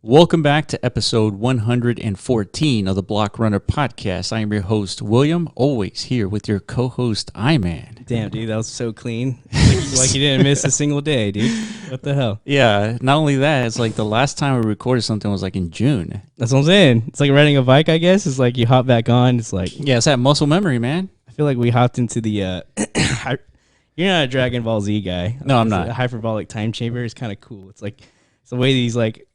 Welcome back to episode 114 of the Block Runner Podcast. I am your host, William, always here with your co-host, Iman. Damn, dude, that was so clean. Like you didn't miss a single day, dude. What the hell? Yeah, not only that, it's like the last time we recorded something was like in June. That's what I'm saying. It's like riding a bike, I guess. It's like you hop back on. It's like... Yeah, it's that muscle memory, man. I feel like we hopped into the... You're not a Dragon Ball Z guy. No, I'm not. A hyperbolic time chamber is kind of cool. It's like... It's the way these, like...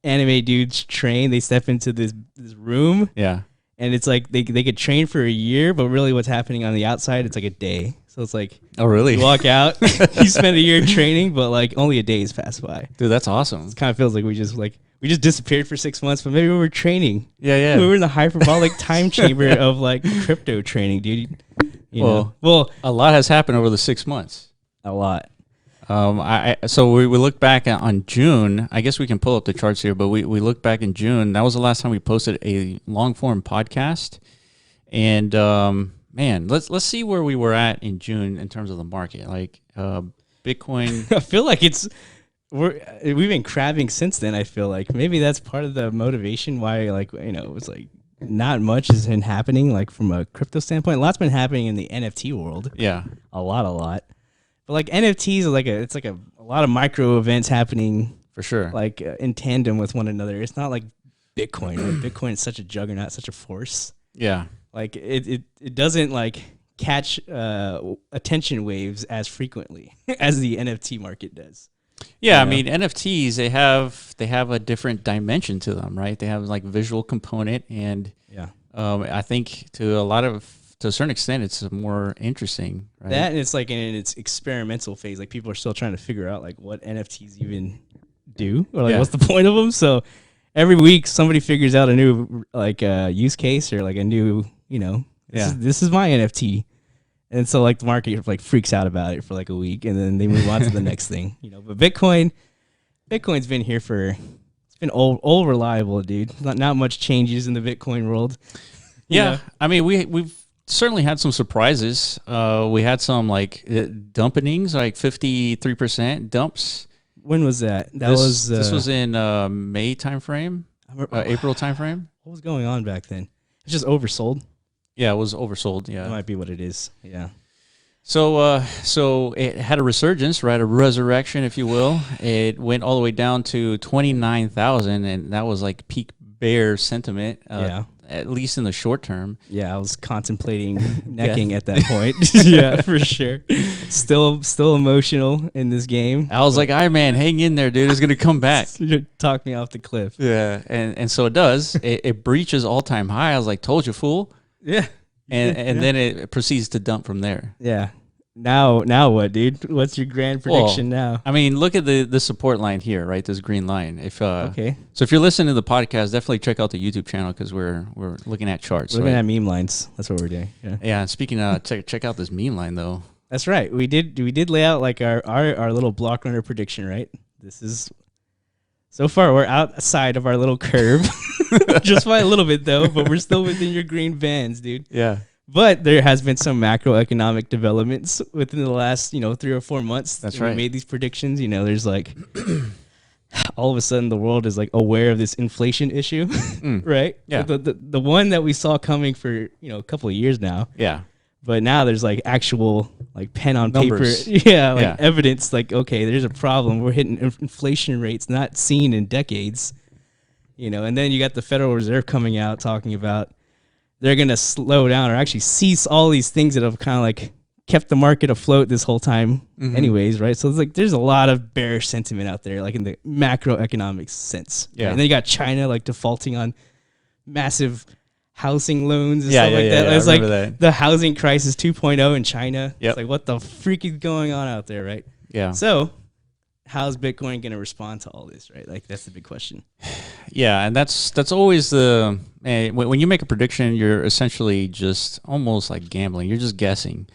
anime dudes train. They step into this room, Yeah, and it's like they could train for a year, but really what's happening on the outside, it's like a day. So it's like, oh really? you walk out, you spend a year training, but like only a day has passed by. Dude, that's awesome. It kind of feels like we just disappeared for 6 months, but maybe we were training. Yeah. We were in the hyperbolic time chamber of like crypto training, dude. You know? Well, a lot has happened over the 6 months. a lot. So we look back on June. I guess we can pull up the charts here, but we look back in June. That was the last time we posted a long form podcast. And man, let's see where we were at in June in terms of the market. Like Bitcoin. I feel like we've been crabbing since then. I feel like maybe that's part of the motivation why, like, you know, it's like not much has been happening, like from a crypto standpoint. A lot's been happening in the NFT world. Yeah, a lot. But like NFTs are it's like a lot of micro events happening for sure. Like in tandem with one another. It's not like Bitcoin. Right? Bitcoin is such a juggernaut, such a force. Yeah. Like it doesn't like catch attention waves as frequently as the NFT market does. Yeah, I mean NFTs they have a different dimension to them, right? They have like visual component, and I think to a certain extent it's more interesting. Right? That, and it's like in its experimental phase. Like people are still trying to figure out like what NFTs even do, or like what's the point of them. So every week somebody figures out a new like use case or like a new this is my NFT. And so like the market like freaks out about it for like a week, and then they move on to the next thing, But Bitcoin's been here it's been old reliable, dude. Not much changes in the Bitcoin world. Yeah, I mean we've certainly had some surprises. We had some like dumpenings, like 53% dumps. When was that? This was in May timeframe, April timeframe. What was going on back then? It's just oversold. Yeah, it was oversold. Yeah, that might be what it is. Yeah. So it had a resurgence, right? A resurrection, if you will. It went all the way down to 29,000, and that was like peak bear sentiment. At least in the short term. Yeah, I was contemplating necking at that point. Yeah, for sure. Still emotional in this game. I was like, man, hang in there, dude. It's gonna come back. Talk me off the cliff. Yeah, and so it does. It breaches all-time high. I was like, told you, fool. Yeah. And then it proceeds to dump from there. Yeah. Now what, dude? What's your grand prediction now? I mean, look at the support line here, right? This green line. Okay. So if you're listening to the podcast, definitely check out the YouTube channel because we're looking at charts. We're looking at meme lines. That's what we're doing. Yeah. Yeah. Speaking of, check out this meme line though. That's right. We did lay out like our little block runner prediction, right? This is so far we're outside of our little curve, just by a little bit though. But we're still within your green bands, dude. Yeah. But there has been some macroeconomic developments within the last, 3 or 4 months. That's right. We made these predictions. There's like all of a sudden the world is like aware of this inflation issue, right? Yeah. The one that we saw coming for a couple of years now. Yeah. But now there's like actual like pen on numbers. paper, evidence. Like, okay, there's a problem. We're hitting inflation rates not seen in decades. And then you got the Federal Reserve coming out talking about they're going to slow down or actually cease all these things that have kind of like kept the market afloat this whole time anyways, right? So it's like there's a lot of bearish sentiment out there, like in the macroeconomic sense. Yeah. Right? And then you got China like defaulting on massive housing loans and stuff like that. Yeah, it's like the housing crisis 2.0 in China. Yep. It's like what the freak is going on out there, right? Yeah. So how's Bitcoin going to respond to all this, right? Like that's the big question. Yeah, and that's always when you make a prediction, you're essentially just almost like gambling. You're just guessing.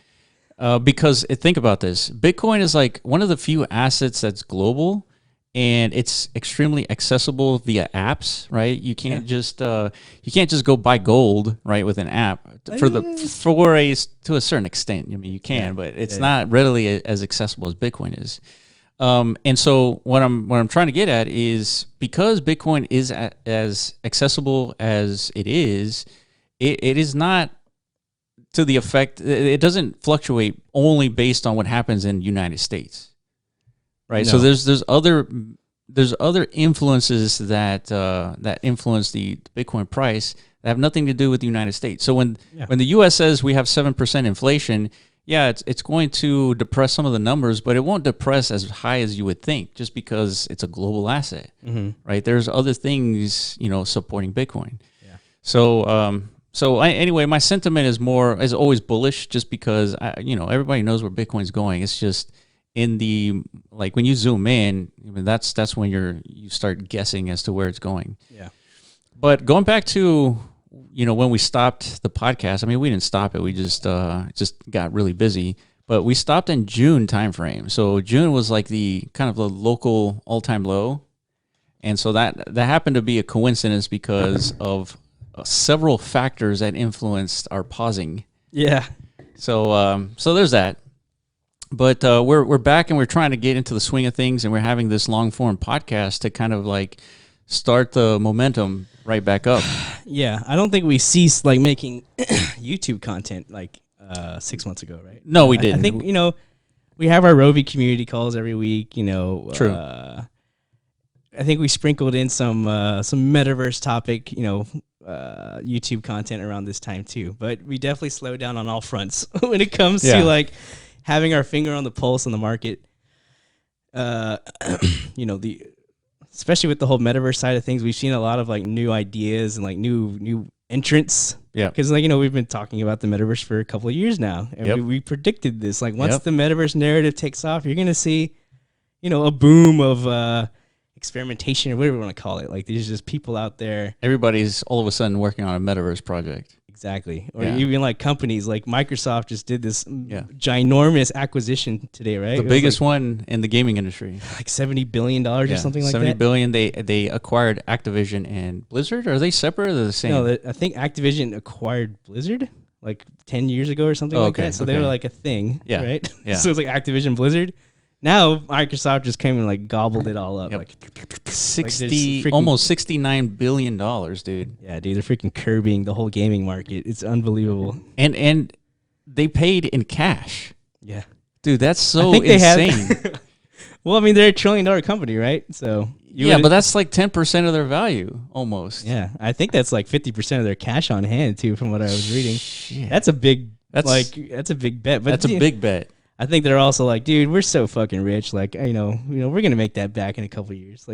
Because think about this. Bitcoin is like one of the few assets that's global, and it's extremely accessible via apps, right? You can't just go buy gold, right, with an app to a certain extent. I mean, you can, but it's not readily as accessible as Bitcoin is. And so what I'm trying to get at is because Bitcoin is as accessible as it is, it is not to the effect. It doesn't fluctuate only based on what happens in the United States, right? No. So there's other influences that that influence the Bitcoin price that have nothing to do with the United States. So when the U.S. says we have 7% inflation, yeah, it's going to depress some of the numbers, but it won't depress as high as you would think, just because it's a global asset, right? There's other things, supporting Bitcoin. Yeah. So anyway, my sentiment is always bullish, just because everybody knows where Bitcoin's going. It's just in the when you zoom in, that's when you start guessing as to where it's going. Yeah. But going back to when we stopped the podcast, we didn't stop it. We just got really busy. But we stopped in June timeframe. So June was like the kind of the local all-time low, and so that happened to be a coincidence because of several factors that influenced our pausing. Yeah. So there's that. But we're back, and we're trying to get into the swing of things, and we're having this long form podcast to kind of start the momentum right back up. Yeah, I don't think we ceased making YouTube content 6 months ago, right? No, we didn't. I think we have our Rovi community calls every week. True. I think we sprinkled in some metaverse topic, YouTube content around this time too. But we definitely slowed down on all fronts when it comes to having our finger on the pulse on the market. Especially with the whole metaverse side of things, we've seen a lot of new ideas and new entrants. Yeah. Because we've been talking about the metaverse for a couple of years now, and we predicted this. Once the metaverse narrative takes off, you're gonna see, a boom of experimentation or whatever you want to call it. There's just people out there. Everybody's all of a sudden working on a metaverse project. Exactly. Or even companies like Microsoft just did this ginormous acquisition today, right? The biggest one in the gaming industry. $70 billion or something like that. $70 billion. They acquired Activision and Blizzard. Are they separate or are they the same? No, I think Activision acquired Blizzard 10 years ago or something like that. So they were a thing, right? Yeah. So it's Activision Blizzard. Now Microsoft just came and gobbled it all up. Yep. Almost $69 billion, dude. Yeah, dude, they're freaking curbing the whole gaming market. It's unbelievable. And they paid in cash. Yeah. Dude, that's so insane. Well, they're $1 trillion company, right? So but that's 10% of their value almost. Yeah. I think that's 50% of their cash on hand too, from what I was reading. Shit. That's a big that's a big bet. But that's a big bet. I think they're also dude, we're so fucking rich. We're gonna make that back in a couple of years.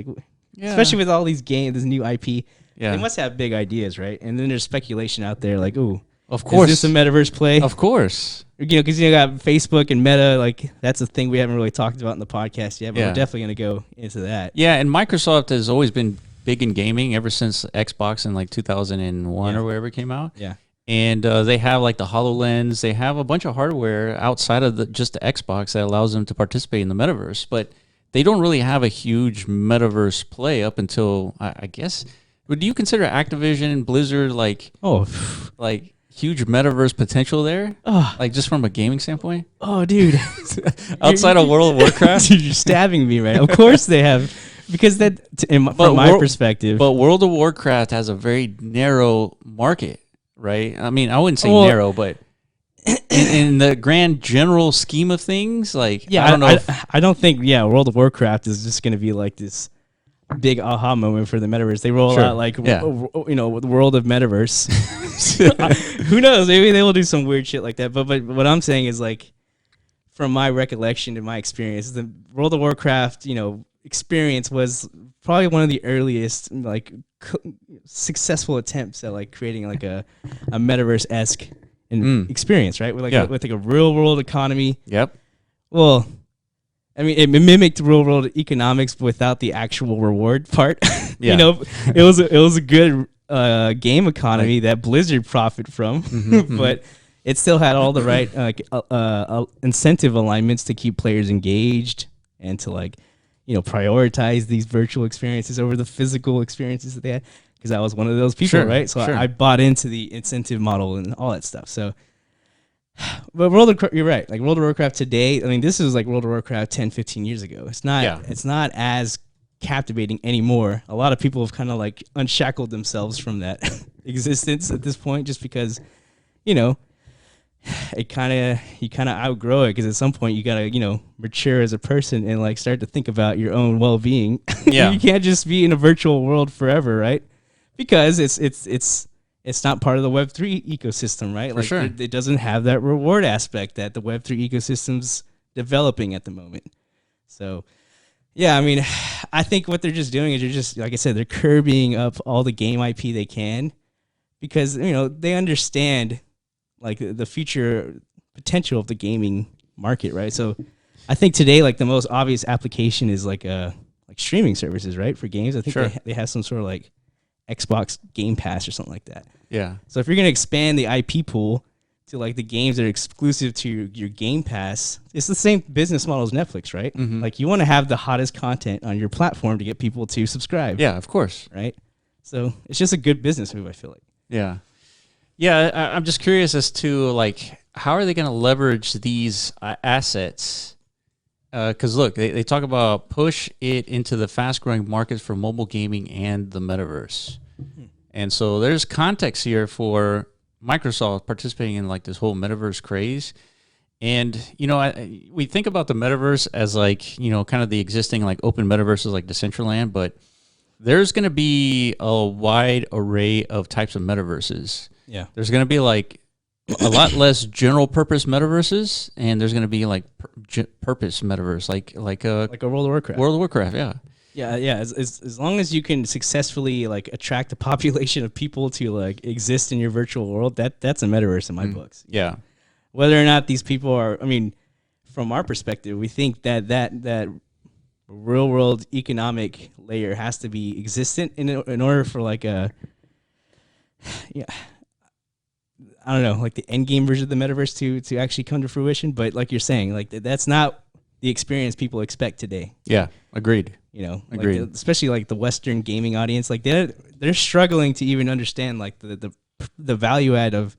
Especially with all these games, this new IP. Yeah. They must have big ideas, right? And then there's speculation out there, ooh, of course, is this a metaverse play? Of course. Because you got Facebook and Meta. That's a thing we haven't really talked about in the podcast yet, but we're definitely gonna go into that. Yeah, and Microsoft has always been big in gaming ever since Xbox in 2001 or wherever it came out. Yeah. And they have the HoloLens. They have a bunch of hardware outside of just the Xbox that allows them to participate in the metaverse. But they don't really have a huge metaverse play up until, I guess. Would you consider Activision and Blizzard huge metaverse potential there? Just from a gaming standpoint? Oh, dude. Outside of World of Warcraft? Dude, you're stabbing me, right? Of course they have. Because from my perspective. But World of Warcraft has a very narrow market. Right? I wouldn't say narrow, but in the grand general scheme of things, I don't know. I don't think, World of Warcraft is just going to be this big aha moment for the metaverse. They roll out the world of metaverse. Who knows? Maybe they will do some weird shit like that. But what I'm saying is from my recollection and my experience, the World of Warcraft, experience was probably one of the earliest successful attempts at creating a metaverse-esque experience, right? With with a real world economy. Yep. Well, it mimicked real world economics without the actual reward part. Yeah. It was a good game economy that Blizzard profited from, but it still had all the right incentive alignments to keep players engaged and to prioritize these virtual experiences over the physical experiences that they had. Because I was one of those people, right? So I bought into the incentive model and all that stuff. So But you're right. Like World of Warcraft today, I mean, this is like World of Warcraft 10, 15 years ago. It's not. Yeah. It's not as captivating anymore. A lot of people have kind of like unshackled themselves from that existence at this point, just because, you know, you kind of outgrow it. Because at some point you gotta, you know, mature as a person and like start to think about your own well-being. Yeah. You can't just be in a virtual world forever, right? Because it's not part of the Web3 ecosystem, right? Like sure. it doesn't have that reward aspect that the Web3 ecosystem's developing at the moment. So, yeah, I mean, I think what they're just doing is they're just, like I said, they're curbing up all the game IP they can, because, you know, they understand like the future potential of the gaming market, right? So I think today, like the most obvious application is like streaming services, right? For games. I think Sure. they have some sort of like Xbox Game Pass or something like that. Yeah. So if you're going to expand the IP pool to like the games that are exclusive to your Game Pass, it's the same business model as Netflix, right? Mhm. Like you want to have the hottest content on your platform to get people to subscribe. Yeah, of course. Right? So it's just a good business move, I feel like. Yeah. Yeah, I'm just curious as to like how are they going to leverage these assets? Because look, they talk about push it into the fast-growing markets for mobile gaming and the metaverse, and so there's context here for Microsoft participating in like this whole metaverse craze. And you know, we think about the metaverse as like, you know, kind of the existing like open metaverses like Decentraland, but there's going to be a wide array of types of metaverses. Yeah. There's going to be like a lot less general purpose metaverses, and there's going to be like purpose metaverse, like Like a World of Warcraft. World of Warcraft. Yeah. Yeah, yeah. As long as you can successfully like attract a population of people to like exist in your virtual world, that's a metaverse in my books. Yeah. Whether or not these people are, I mean, from our perspective, we think that real world economic layer has to be existent in order for like a, yeah, I don't know, like the end game version of the metaverse to actually come to fruition. But like you're saying, like that's not the experience people expect today. Yeah. Agreed. You know, Agreed. like especially like the Western gaming audience, like they're struggling to even understand like the value add of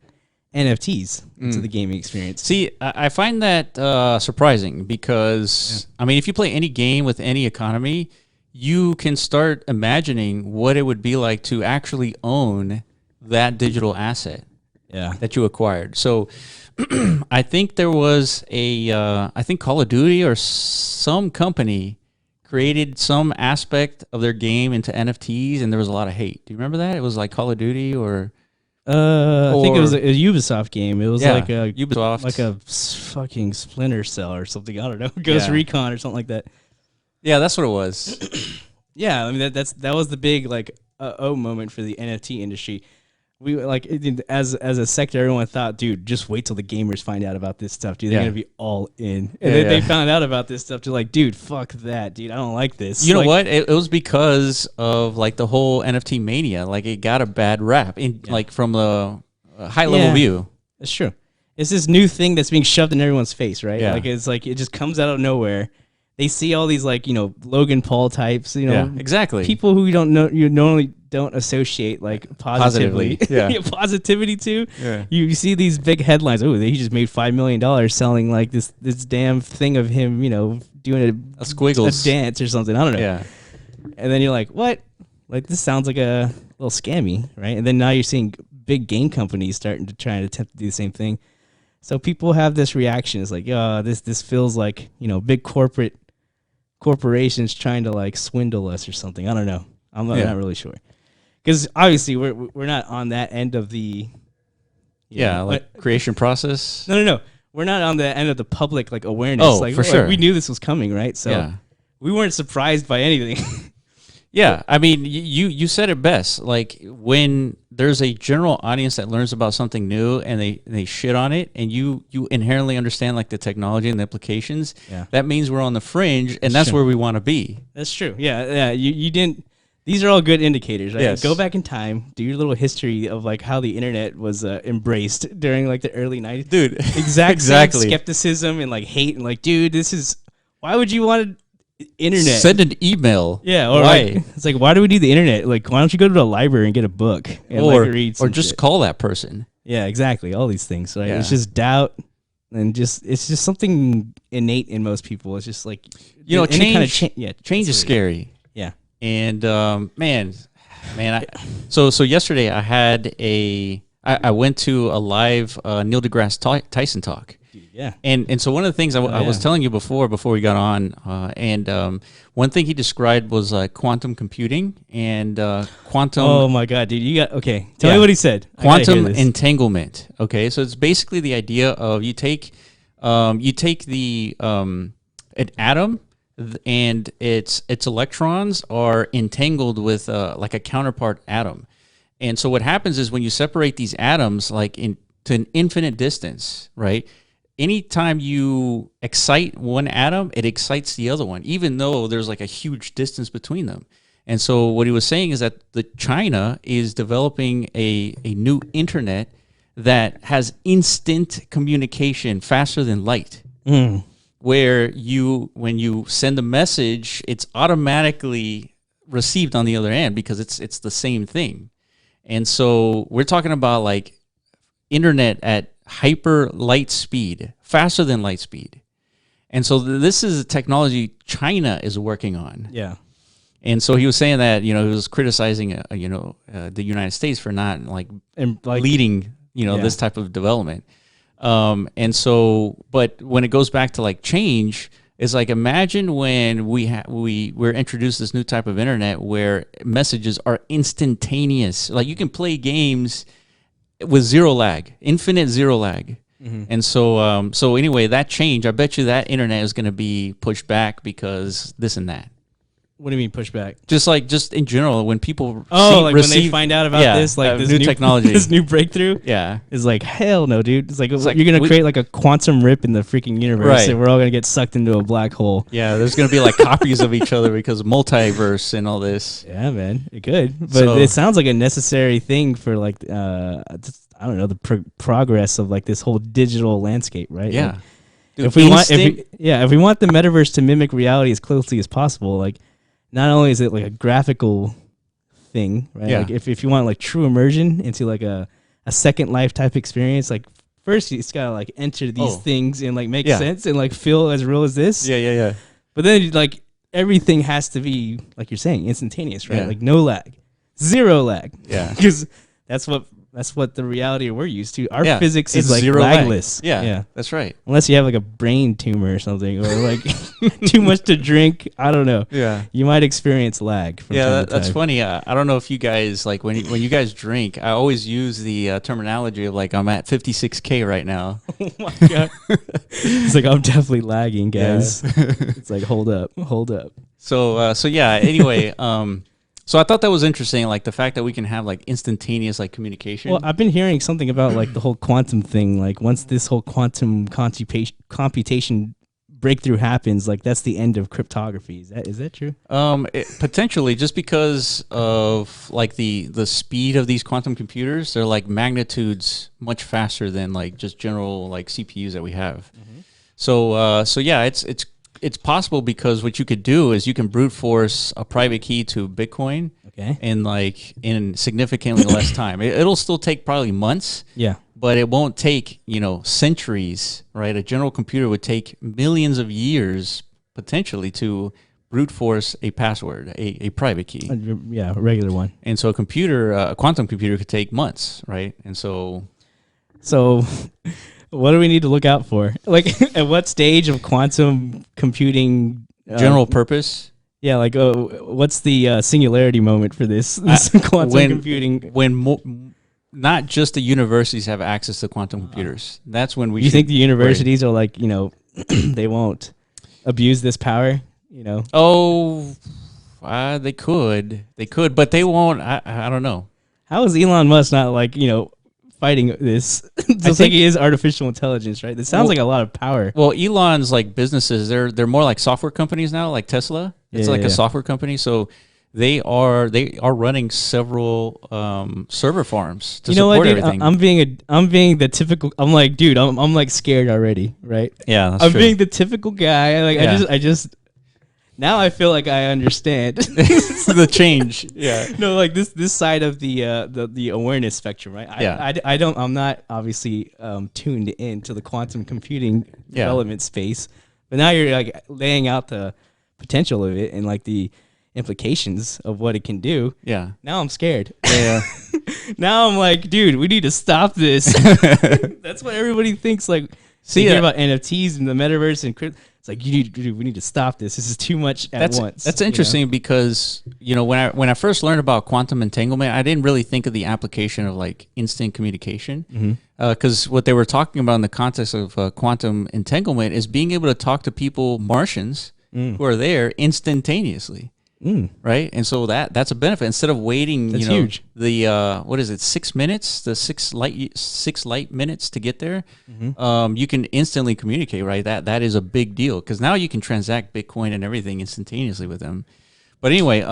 NFTs into the gaming experience. See, I find that surprising because, I mean, if you play any game with any economy, you can start imagining what it would be like to actually own that digital asset Yeah. that you acquired. So I think there was I think Call of Duty or some company created some aspect of their game into NFTs, and there was a lot of hate. Do you remember that? It was like Call of Duty or... I think it was a Ubisoft game. It was like a Ubisoft, like a fucking Splinter Cell or something. I don't know, Ghost Recon or something like that. Yeah, that's what it was. Yeah, I mean that was the big like moment for the NFT industry. We like as a sector, everyone thought, dude, just wait till the gamers find out about this stuff, dude. They're gonna be all in, and then they found out about this stuff. They're like, dude, fuck that, dude. I don't like this. You know what? It was because of like the whole NFT mania. Like it got a bad rap like from the high level view. That's true. It's this new thing that's being shoved in everyone's face, right? Yeah. Like it's like it just comes out of nowhere. They see all these like, you know, Logan Paul types, you know, exactly. people who you normally don't associate like positively. Positivity to. Yeah. You see these big headlines. Oh, he just made $5 million selling like this damn thing of him, you know, doing a squiggles dance or something. I don't know. Yeah. And then you're like, what? Like this sounds like a little scammy, right? And then now you're seeing big game companies starting to try and attempt to do the same thing. So people have this reaction. It's like, this feels like, you know, big corporations trying to like swindle us or something. I don't know. I'm not really sure. Because obviously we're not on that end of the creation process. No. We're not on the end of the public like awareness. Oh, like, for sure. We knew this was coming, right? So we weren't surprised by anything. Yeah, I mean, you said it best. Like when there's a general audience that learns about something new and they shit on it, and you inherently understand like the technology and the implications. Yeah. That means we're on the fringe, and that's where we want to be. That's true. Yeah. You didn't. These are all good indicators, right? Yes. Go back in time, do your little history of like how the internet was embraced during like the early 90s. Dude, exactly. Skepticism and like hate and like, dude, why would you want internet? Send an email. Yeah, or why? Like, it's like, why do we need the internet? Like, why don't you go to the library and get a book and or like read or just shit? call that person? Yeah, exactly. All these things. Right? Yeah. It's just doubt, and it's just something innate in most people. It's just like change. Kind of change is scary. Yeah. And man, so yesterday I went to a live Neil deGrasse Tyson talk. Yeah. And so one of the things I was telling you before we got on, one thing he described was quantum computing and quantum. Oh my God, dude! Tell me what he said. Quantum entanglement. Okay, so it's basically the idea of you take the an atom and its electrons are entangled with like a counterpart atom, and so what happens is when you separate these atoms like to an infinite distance, right? Anytime you excite one atom, it excites the other one, even though there's like a huge distance between them. And so what he was saying is that China is developing a new internet that has instant communication faster than light, where when you send a message, it's automatically received on the other end because it's the same thing. And so we're talking about like internet at hyper light speed, faster than light speed. And so this is a technology China is working on. Yeah. And so he was saying that, he was criticizing, the United States for not leading, this type of development. And so, but when it goes back to like change, it's like, imagine when we're introduced this new type of internet where messages are instantaneous. Like you can play games with zero lag, infinite zero lag. Mm-hmm. And so anyway, that change, I bet you that internet is going to be pushed back because this and that. What do you mean pushback? Just in general, when people when they find out about this new technology, this new breakthrough, is like hell no, dude. It's like you're gonna create like a quantum rip in the freaking universe, right? And we're all gonna get sucked into a black hole. Yeah, there's gonna be like copies of each other because of multiverse and all this. Yeah, man, it could, but it sounds like a necessary thing for like I don't know, the progress of like this whole digital landscape, right? Yeah. Like, dude, if we want the metaverse to mimic reality as closely as possible, like. Not only is it like a graphical thing, right? Yeah. Like if you want like true immersion into like a second life type experience, like first you just gotta like enter these things and like make sense and like feel as real as this. Yeah. But then like everything has to be like you're saying instantaneous, right? Yeah. Like no lag, zero lag. Yeah. Because that's what the reality we're used to. Our physics is like zero lagless. Lag. Yeah, that's right. Unless you have like a brain tumor or something, or like too much to drink. I don't know. Yeah, you might experience lag. From time to that's time. funny. I don't know if you guys like when you guys drink. I always use the terminology of like I'm at 56K right now. Oh my god! It's like I'm definitely lagging, guys. Yeah. It's like hold up. So yeah. Anyway, So I thought that was interesting, like the fact that we can have like instantaneous like communication. Well, I've been hearing something about like the whole quantum thing. Like once this whole quantum computation breakthrough happens, like that's the end of cryptography. Is that true? Potentially, just because of like the speed of these quantum computers, they're like magnitudes much faster than like just general like CPUs that we have. Mm-hmm. So yeah, it's possible because what you could do is you can brute force a private key to Bitcoin in significantly less time. It'll still take probably months. Yeah. But it won't take, centuries, right? A general computer would take millions of years potentially to brute force a password, a private key. Yeah, a regular one. And so a quantum computer could take months, right? And so what do we need to look out for? Like, at what stage of quantum computing? General purpose? Yeah, like, what's the singularity moment for this quantum computing? When not just the universities have access to quantum computers. That's when we. You think the universities are like, they won't abuse this power? Oh, they could, but they won't. I don't know. How is Elon Musk not like fighting this? Just like he is artificial intelligence, right? This sounds like a lot of power. Well, Elon's like businesses, they're more like software companies now, like Tesla. It's a software company, so they are running several server farms to support everything. I'm being the typical. I'm like, dude, I'm like scared already, right? Yeah, that's I'm true. being the typical guy. Like I just Now I feel like I understand the change. Yeah. No, like this side of the awareness spectrum, right? I'm not obviously tuned into the quantum computing development space, but now you're like laying out the potential of it and like the implications of what it can do. Yeah. Now I'm scared. Yeah. Now I'm like, dude, we need to stop this. That's what everybody thinks. Like, see about NFTs and the metaverse and it's like we need to stop this. This is too much at once. That's interesting because when I first learned about quantum entanglement, I didn't really think of the application of like instant communication. Because what they were talking about in the context of quantum entanglement is being able to talk to people, Martians, who are there instantaneously. Right, and so that's a benefit instead of waiting. That's huge. The what is it? 6 minutes, the six light minutes to get there. You can instantly communicate. Right, that is a big deal because now you can transact Bitcoin and everything instantaneously with them. But anyway,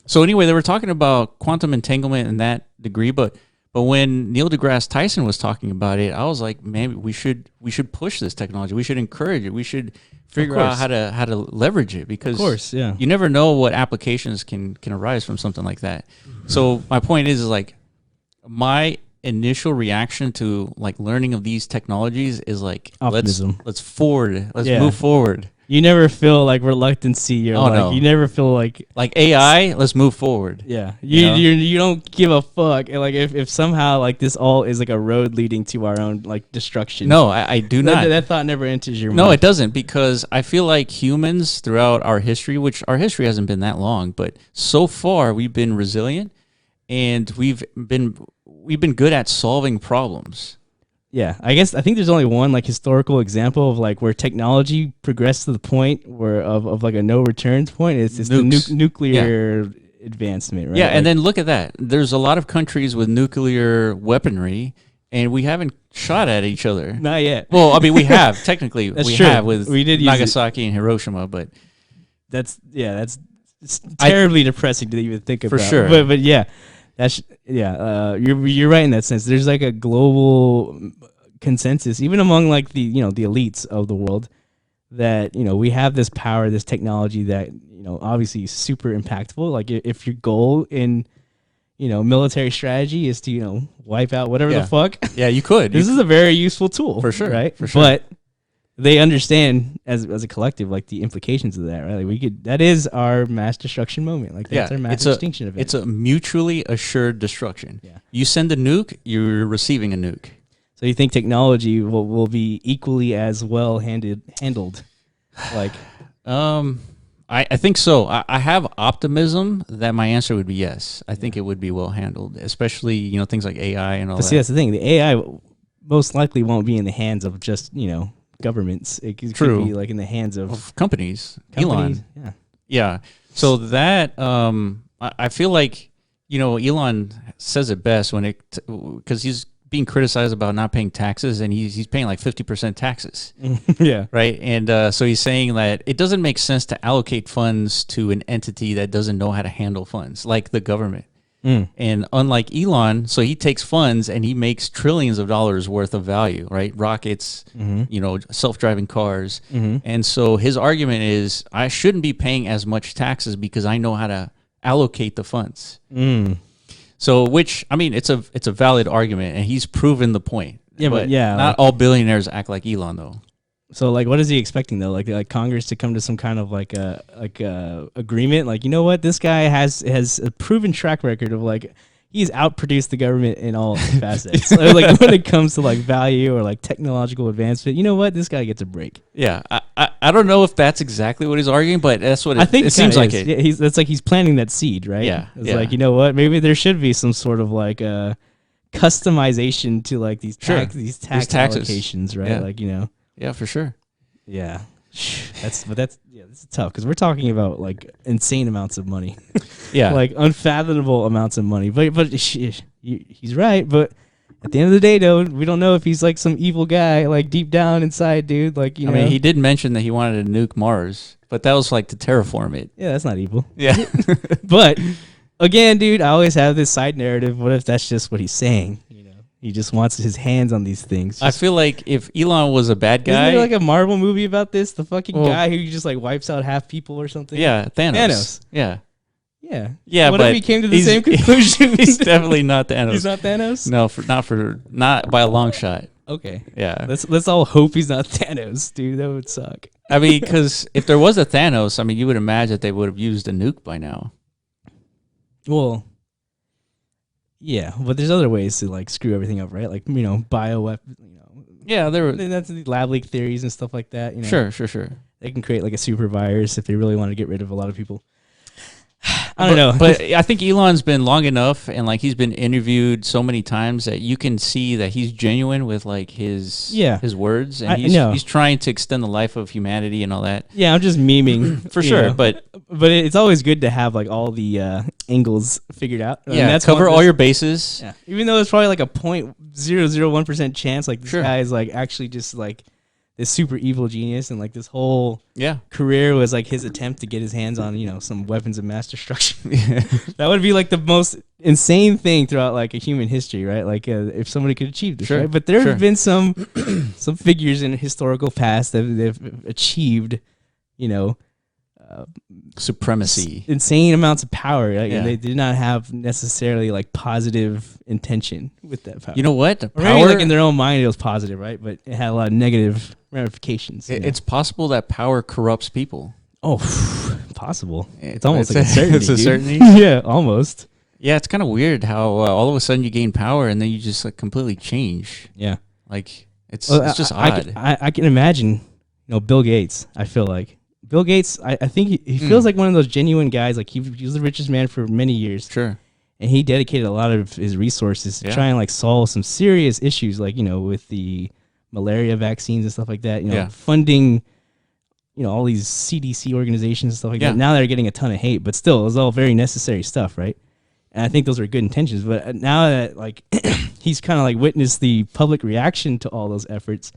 so anyway, they were talking about quantum entanglement in that degree, but when Neil deGrasse Tyson was talking about it, I was like, man, we should push this technology. We should encourage it. We should figure out how to leverage it because you never know what applications can arise from something like that. So my point is like my initial reaction to like learning of these technologies is like optimism. Let's move forward. You never feel like reluctancy or no. You never feel like AI, let's move forward. Yeah. You don't give a fuck. And like if somehow like this all is like a road leading to our own like destruction. No, I do not. That thought never enters your mind. No, it doesn't because I feel like humans throughout our history, which our history hasn't been that long, but so far we've been resilient and we've been good at solving problems. Yeah, I think there's only one like historical example of like where technology progressed to the point where of like a no returns point. It's the nuclear advancement, right? Yeah, and then look at that. There's a lot of countries with nuclear weaponry, and we haven't shot at each other. Not yet. Well, I mean, we have technically. we true. Have with we did Nagasaki and Hiroshima, but that's it's terribly depressing to even think about. For sure. But yeah. You're right in that sense. There's like a global consensus, even among like the the elites of the world, that we have this power, this technology that obviously is super impactful. Like if your goal in military strategy is to wipe out whatever the fuck, you could. This is a very useful tool for sure, right? For sure. But they understand as a collective like the implications of that, right? Like that is our mass destruction moment. Like that's our mass extinction event. It's a mutually assured destruction. Yeah. You send a nuke, you're receiving a nuke. So you think technology will be equally as well handled? Like, I think so. I have optimism that my answer would be yes. I think it would be well handled, especially things like AI and all that. See, that's the thing. The AI most likely won't be in the hands of just governments. It could be like in the hands of companies. Elon. Yeah. So that I feel like Elon says it best because he's being criticized about not paying taxes, and he's paying like 50% taxes. Yeah. Right. And so he's saying that it doesn't make sense to allocate funds to an entity that doesn't know how to handle funds, like the government. And unlike Elon, so he takes funds and he makes trillions of dollars worth of value, right? Rockets, self-driving cars. And so his argument is I shouldn't be paying as much taxes because I know how to allocate the funds. So which, I mean, it's a valid argument and he's proven the point. Yeah, but not all billionaires act like Elon though. So like, what is he expecting though? Like Congress to come to some kind of like agreement? Like, what? This guy has a proven track record of like he's outproduced the government in all facets. Like when it comes to like value or like technological advancement, what? This guy gets a break. Yeah, I don't know if that's exactly what he's arguing, but that's what I think it seems like it. Yeah, that's like he's planting that seed, right? Yeah, it's like what? Maybe there should be some sort of like customization to like these tax allocations, right? Yeah. Like Yeah, for sure. Yeah, this is tough because we're talking about like insane amounts of money. Yeah, like unfathomable amounts of money. But he's right. But at the end of the day, though, we don't know if he's like some evil guy, like deep down inside, dude. Like I mean, he did mention that he wanted to nuke Mars, but that was like to terraform it. Yeah, that's not evil. Yeah, but again, dude, I always have this side narrative. What if that's just what he's saying? He just wants his hands on these things. I feel like if Elon was a bad Isn't guy, there like a Marvel movie about this? The fucking Well, guy who just like wipes out half people or something. yeah, Thanos. Thanos. Yeah, Yeah. yeah. What but if he came to the he's- same conclusion? He's definitely not Thanos. He's not Thanos. No, not by a long shot. Okay. Yeah, Let's all hope he's not Thanos, dude. That would suck. I mean, because if there was a Thanos, I mean, you would imagine that they would have used a nuke by now. Well, yeah, but there's other ways to like screw everything up, right? Like bioweapon. Yeah, there were. That's the lab leak theories and stuff like that. Sure. They can create like a super virus if they really want to get rid of a lot of people. I don't know, But I think Elon's been long enough, and like he's been interviewed so many times that you can see that he's genuine with like his words, and he's trying to extend the life of humanity and all that. Yeah, I'm just memeing For sure, but it's always good to have like all the angles figured out. Yeah, that's cover all your bases. Yeah, even though it's probably like a 0.001% chance, like this guy is like actually just like this super evil genius, and like this whole career was like his attempt to get his hands on some weapons of mass destruction. That would be like the most insane thing throughout like a human history, right? Like if somebody could achieve this, right? But there have been some figures in historical past that they've achieved, supremacy, insane amounts of power, right? And they did not have necessarily like positive intention with that power. You know what? Or maybe like in their own mind it was positive, right? But it had a lot of negative ramifications. It's possible that power corrupts people. Oh, possible. It's almost like a certainty. It's a certainty. Yeah, almost. Yeah, it's kind of weird how all of a sudden you gain power and then you just like completely change. Yeah, like it's just odd. I can imagine, Bill Gates. I feel like Bill Gates. I think he feels like one of those genuine guys. Like he was the richest man for many years. Sure. And he dedicated a lot of his resources to try and like solve some serious issues, like with the malaria vaccines and stuff like that. Funding. All these CDC organizations and stuff like that. Now they're getting a ton of hate, but still, it was all very necessary stuff, right? And I think those are good intentions. But now that like he's kind of like witnessed the public reaction to all those efforts,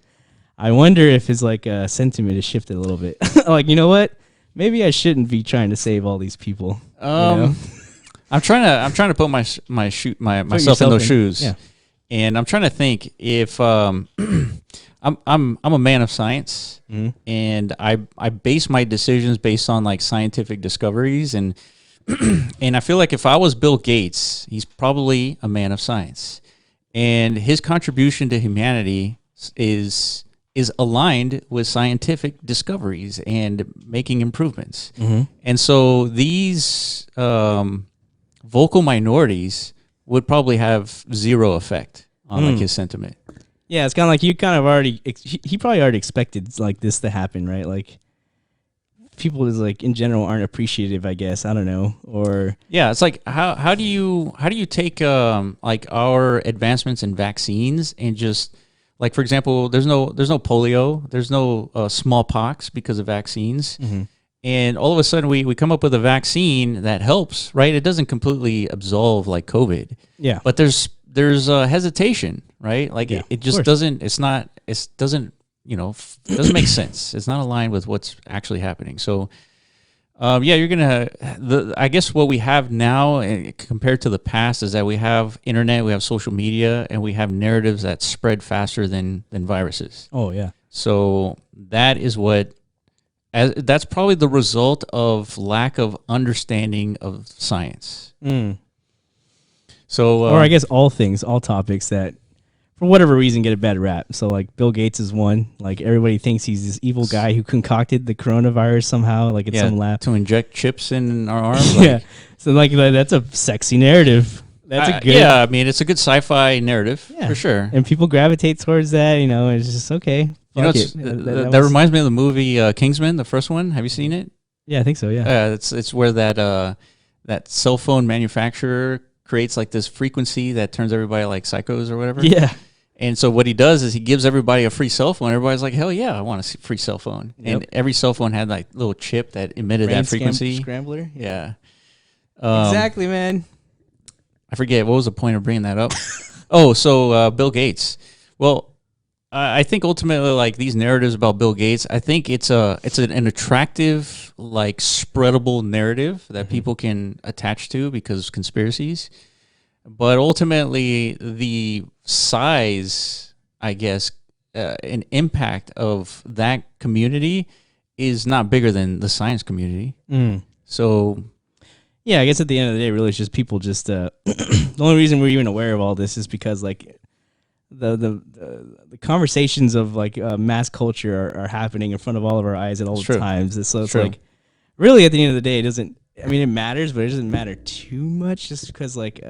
I wonder if his like sentiment has shifted a little bit. Like, you know what? Maybe I shouldn't be trying to save all these people. I'm trying to put myself in those shoes. Yeah. And I'm trying to think if I'm a man of science, and I base my decisions based on like scientific discoveries, and and I feel like if I was Bill Gates, he's probably a man of science, and his contribution to humanity is aligned with scientific discoveries and making improvements. And so these vocal minorities would probably have zero effect on like his sentiment. Yeah, it's kind of like you kind of already. He probably already expected like this to happen, right? Like people is like in general aren't appreciative, I guess. I don't know, or it's like how do you take like our advancements in vaccines and just like, for example, there's no polio, there's no smallpox because of vaccines. And all of a sudden we come up with a vaccine that helps, right? It doesn't completely absolve like COVID. Yeah. But there's hesitation, right? Like it just doesn't, it doesn't make sense. It's not aligned with what's actually happening. So, you're going to, I guess what we have now compared to the past is that we have internet, we have social media, and we have narratives that spread faster than viruses. Oh yeah. So that is that's probably the result of lack of understanding of science. So, or I guess all topics that, for whatever reason, get a bad rap. So like Bill Gates is one. Like everybody thinks he's this evil guy who concocted the coronavirus somehow, like in some lab to inject chips in our arms. Yeah. So like that's a sexy narrative. That's a good. Yeah, I mean it's a good sci-fi narrative for sure, and people gravitate towards that. It's just okay. That reminds me of the movie Kingsman, the first one. Have you seen it? Yeah, I think so. Yeah. It's where that cell phone manufacturer creates like this frequency that turns everybody like psychos or whatever. Yeah. And so what he does is he gives everybody a free cell phone. Everybody's like, hell yeah, I want a free cell phone. Yep. And every cell phone had like little chip that emitted that frequency. Scrambler. Yeah. Exactly, man. I forget what was the point of bringing that up. So Bill Gates. Well, I think ultimately, like these narratives about Bill Gates, I think it's an attractive, like spreadable narrative that people can attach to because of conspiracies. but ultimately the size, I guess, and impact of that community is not bigger than the science community. So yeah, I guess at the end of the day, really, it's just people just the only reason we're even aware of all this is because like the conversations of like mass culture are happening in front of all of our eyes at all times. So it's like really at the end of the day, it doesn't. I mean, it matters, but it doesn't matter too much, just because like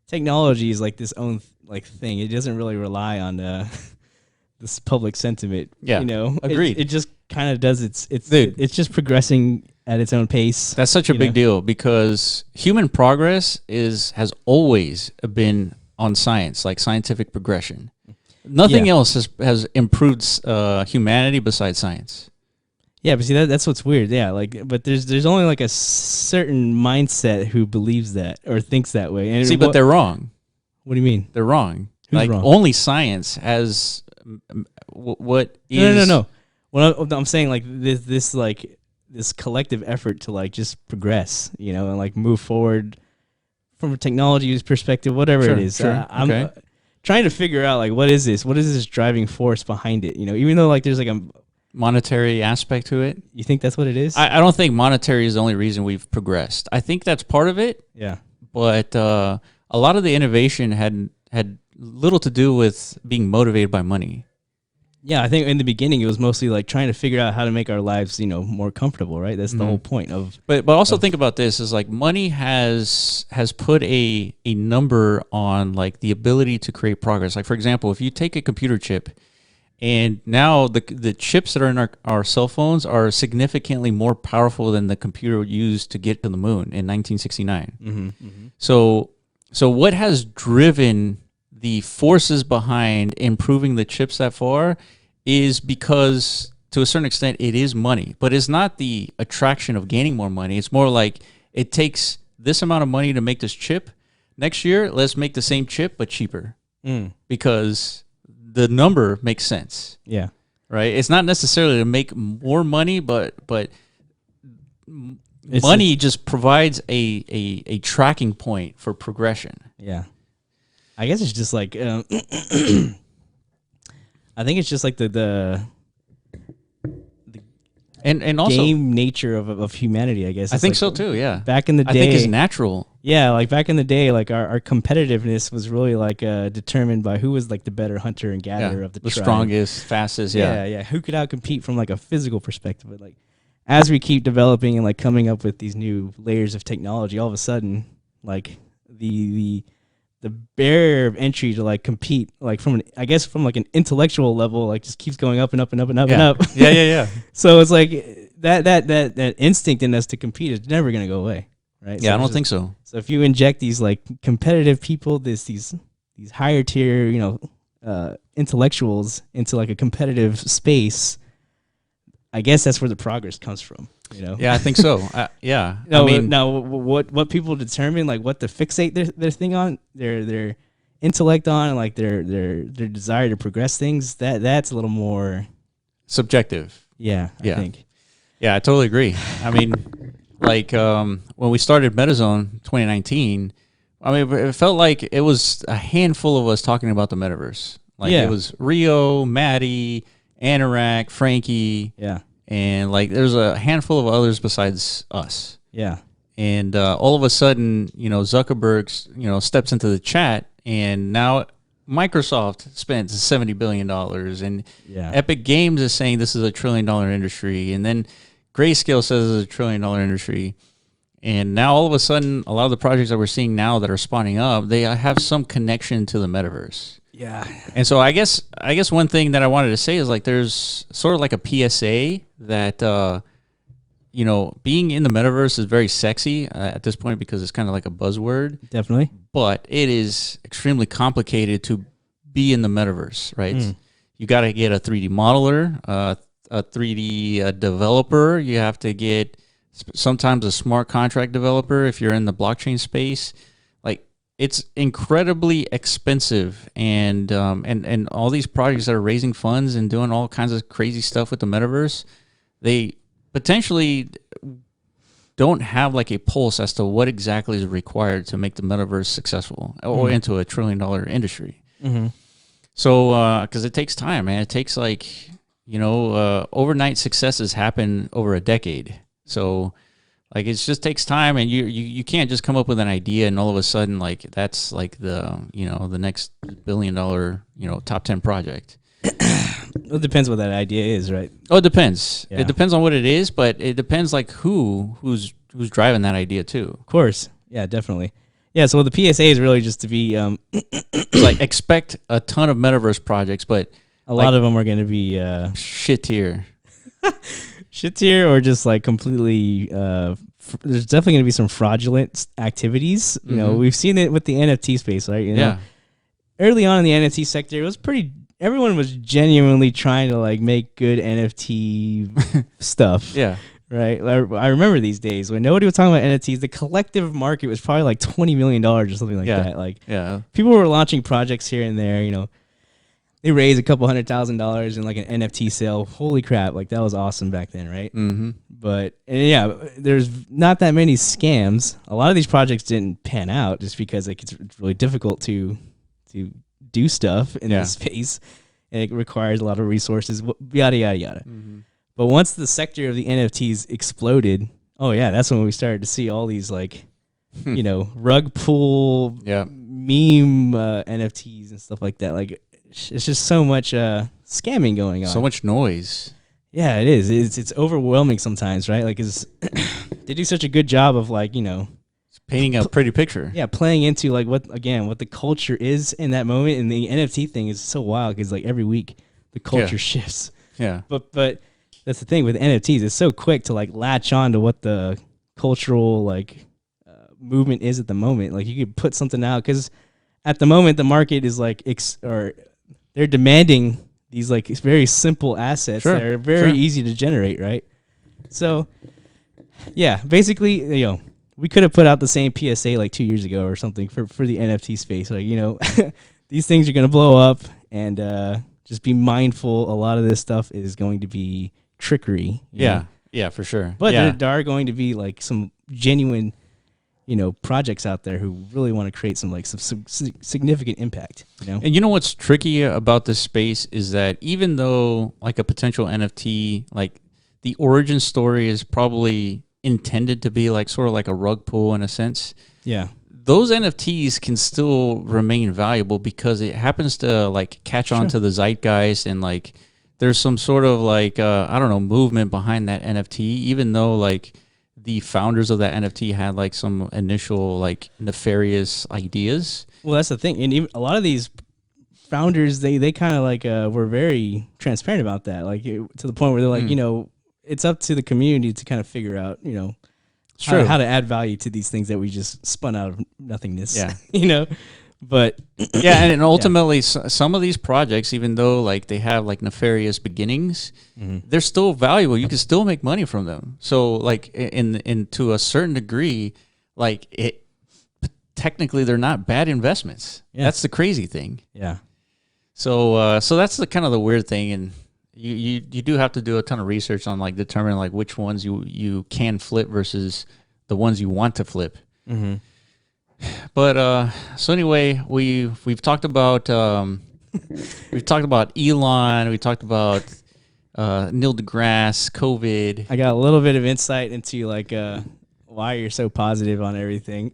technology is like this own like thing. It doesn't really rely on this public sentiment. Yeah, you know, agreed. It just kind of does it's just progressing at its own pace. That's such a big deal because human progress has always been on science, like scientific progression. Nothing else has improved humanity besides science. Yeah, but see that's what's weird. Yeah, like but there's only like a certain mindset who believes that or thinks that way. And but they're wrong. What do you mean? They're wrong. Who's like wrong? Only science has what is No. What I'm saying, like this collective effort to like just progress, you know, and like move forward from a technology perspective, whatever it is. I'm trying to figure out like what is this driving force behind it, you know, even though like there's like a monetary aspect to it. You think that's what it is? I don't think monetary is the only reason we've progressed. I think that's part of it. Yeah. But a lot of the innovation had little to do with being motivated by money. Yeah, I think in the beginning it was mostly like trying to figure out how to make our lives, you know, more comfortable, right? That's the whole point of. But also think about this: is like money has put a number on like the ability to create progress. Like for example, if you take a computer chip, and now the chips that are in our cell phones are significantly more powerful than the computer used to get to the moon in 1969. So what has driven the forces behind improving the chips that far is because to a certain extent it is money, but it's not the attraction of gaining more money. It's more like it takes this amount of money to make this chip. Next year, let's make the same chip but cheaper because the number makes sense. Yeah. Right. It's not necessarily to make more money, but money just provides a tracking point for progression. Yeah. I guess it's just like I think it's just like the and also game nature of humanity, I guess. I think like, so too, yeah. Back in the day, I think it's natural. Yeah, like back in the day, like our competitiveness was really like determined by who was like the better hunter and gatherer of the tribe. Strongest, fastest, yeah. Who could outcompete from like a physical perspective? But like as we keep developing and like coming up with these new layers of technology, all of a sudden, like the barrier of entry to like compete, like from like an intellectual level, like just keeps going up and up and up and up and up. Yeah. So it's like that instinct in us to compete is never gonna go away, right? Yeah, So I don't think so. So if you inject these like competitive people, these higher tier, you know, intellectuals into like a competitive space, I guess that's where the progress comes from. You know? Yeah, I think so. Yeah. No, I mean, now what people determine like what to fixate their thing on, their intellect on, and like their desire to progress things, that's a little more subjective. Yeah. I think. Yeah, I totally agree. I mean, like when we started MetaZone 2019, I mean, it felt like it was a handful of us talking about the metaverse. Like it was Rio, Maddie, Anorak, Frankie. Yeah. And like there's a handful of others besides us. Yeah. And all of a sudden, you know, Zuckerberg, you know, steps into the chat, and now Microsoft spends $70 billion, and Epic Games is saying this is a $1 trillion industry, and then Grayscale says it's a $1 trillion industry. And now all of a sudden, a lot of the projects that we're seeing now that are spawning up, they have some connection to the metaverse. Yeah. And so I guess one thing that I wanted to say is like there's sort of like a PSA that you know, being in the metaverse is very sexy at this point because it's kind of like a buzzword. Definitely. But it is extremely complicated to be in the metaverse, right? You got to get a 3D modeler, a 3D developer. You have to get sometimes a smart contract developer if you're in the blockchain space. It's incredibly expensive, and all these projects that are raising funds and doing all kinds of crazy stuff with the metaverse, they potentially don't have like a pulse as to what exactly is required to make the metaverse successful or into $1 trillion industry. Mm-hmm. So, because it takes time, man. It takes like, overnight successes happen over a decade. So, like, it just takes time, and you can't just come up with an idea and all of a sudden, like, that's like the next $1 billion, top 10 project. It depends what that idea is, right? Oh, it depends. Yeah. It depends on what it is, but it depends like who's driving that idea too. Of course. Yeah, definitely. Yeah, so the PSA is really just to be Like, expect a ton of metaverse projects, but a lot of them are going to be shit tier. shit tier or just like completely there's definitely going to be some fraudulent activities. You know, we've seen it with the NFT space, right? Yeah. Early on in the NFT sector, it was everyone was genuinely trying to like make good NFT stuff. Yeah. Right. I remember these days when nobody was talking about NFTs. The collective market was probably like $20 million or something like that. Like, people were launching projects here and there. They raised a couple $100,000 in like an NFT sale. Holy crap! Like, that was awesome back then, right? Mm-hmm. But there's not that many scams. A lot of these projects didn't pan out just because like it's really difficult to do stuff in this space, and it requires a lot of resources. Yada yada yada. Mm-hmm. But once the sector of the NFTs exploded, that's when we started to see all these like, rug pull, meme NFTs and stuff like that. Like, it's just so much scamming going on. So much noise. Yeah, it is. It's overwhelming sometimes, right? Like, they do such a good job of like, painting a pretty picture. Yeah, playing into like what the culture is in that moment. And the NFT thing is so wild because like every week the culture shifts. Yeah. But that's the thing with NFTs. It's so quick to like latch on to what the cultural like movement is at the moment. Like, you could put something out because at the moment the market is like they're demanding these like very simple assets that are very easy to generate, right? So yeah, basically, we could have put out the same PSA like 2 years ago or something for the NFT space. Like, these things are gonna blow up, and just be mindful. A lot of this stuff is going to be trickery. Yeah, for sure. But there are going to be like some genuine, projects out there who really want to create some like some significant impact. And you know what's tricky about this space is that even though like a potential NFT, like the origin story is probably intended to be like sort of like a rug pull in a sense. Yeah. Those NFTs can still remain valuable because it happens to like catch on to the zeitgeist, and like there's some sort of like movement behind that NFT, even though like the founders of that NFT had like some initial like nefarious ideas. Well, that's the thing, and even a lot of these founders, they kind of like were very transparent about that, like to the point where they're like, it's up to the community to kind of figure out, how to add value to these things that we just spun out of nothingness. Yeah. But and ultimately, some of these projects, even though like they have like nefarious beginnings, they're still valuable. You can still make money from them. So like in to a certain degree, like technically they're not bad investments. Yeah. That's the crazy thing. Yeah. So that's the kind of the weird thing, and you do have to do a ton of research on like determining like which ones you can flip versus the ones you want to flip. Mm-hmm. But so anyway, we've talked about Elon, we talked about Neil deGrasse, COVID. I got a little bit of insight into like why you're so positive on everything.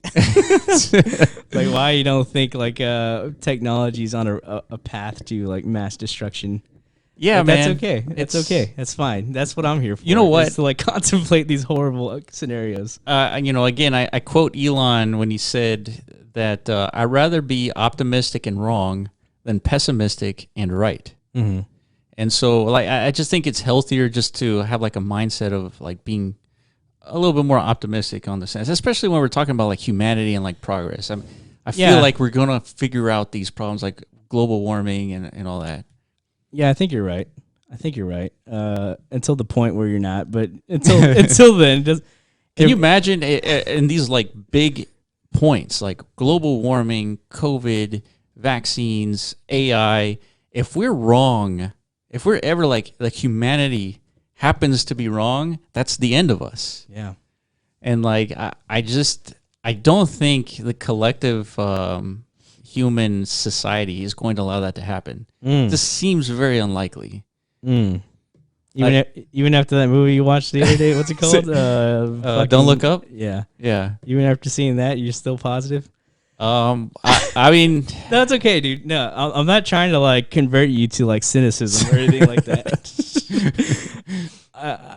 Like, why you don't think like technology's on a path to like mass destruction. Yeah, but man. That's okay. It's okay. That's fine. That's what I'm here for. You know what? Is to like contemplate these horrible scenarios. Again, I quote Elon when he said that I'd rather be optimistic and wrong than pessimistic and right. Mm-hmm. And so, like, I just think it's healthier just to have like a mindset of like being a little bit more optimistic on the sense, especially when we're talking about like humanity and like progress. I feel like we're gonna figure out these problems like global warming and all that. Yeah, I think you're right. Until the point where you're not, but until then, can you imagine in these like big points like global warming, COVID, vaccines, AI? If we're wrong, if we're ever like humanity happens to be wrong, that's the end of us. Yeah. And like I don't think the collective human society is going to allow that to happen. This seems very unlikely. Even after that movie you watched the other day, what's it called? Don't Look Up. Yeah. Yeah. Even after seeing that, you're still positive? I mean, That's okay, dude. No, I'm not trying to like convert you to like cynicism or anything like that.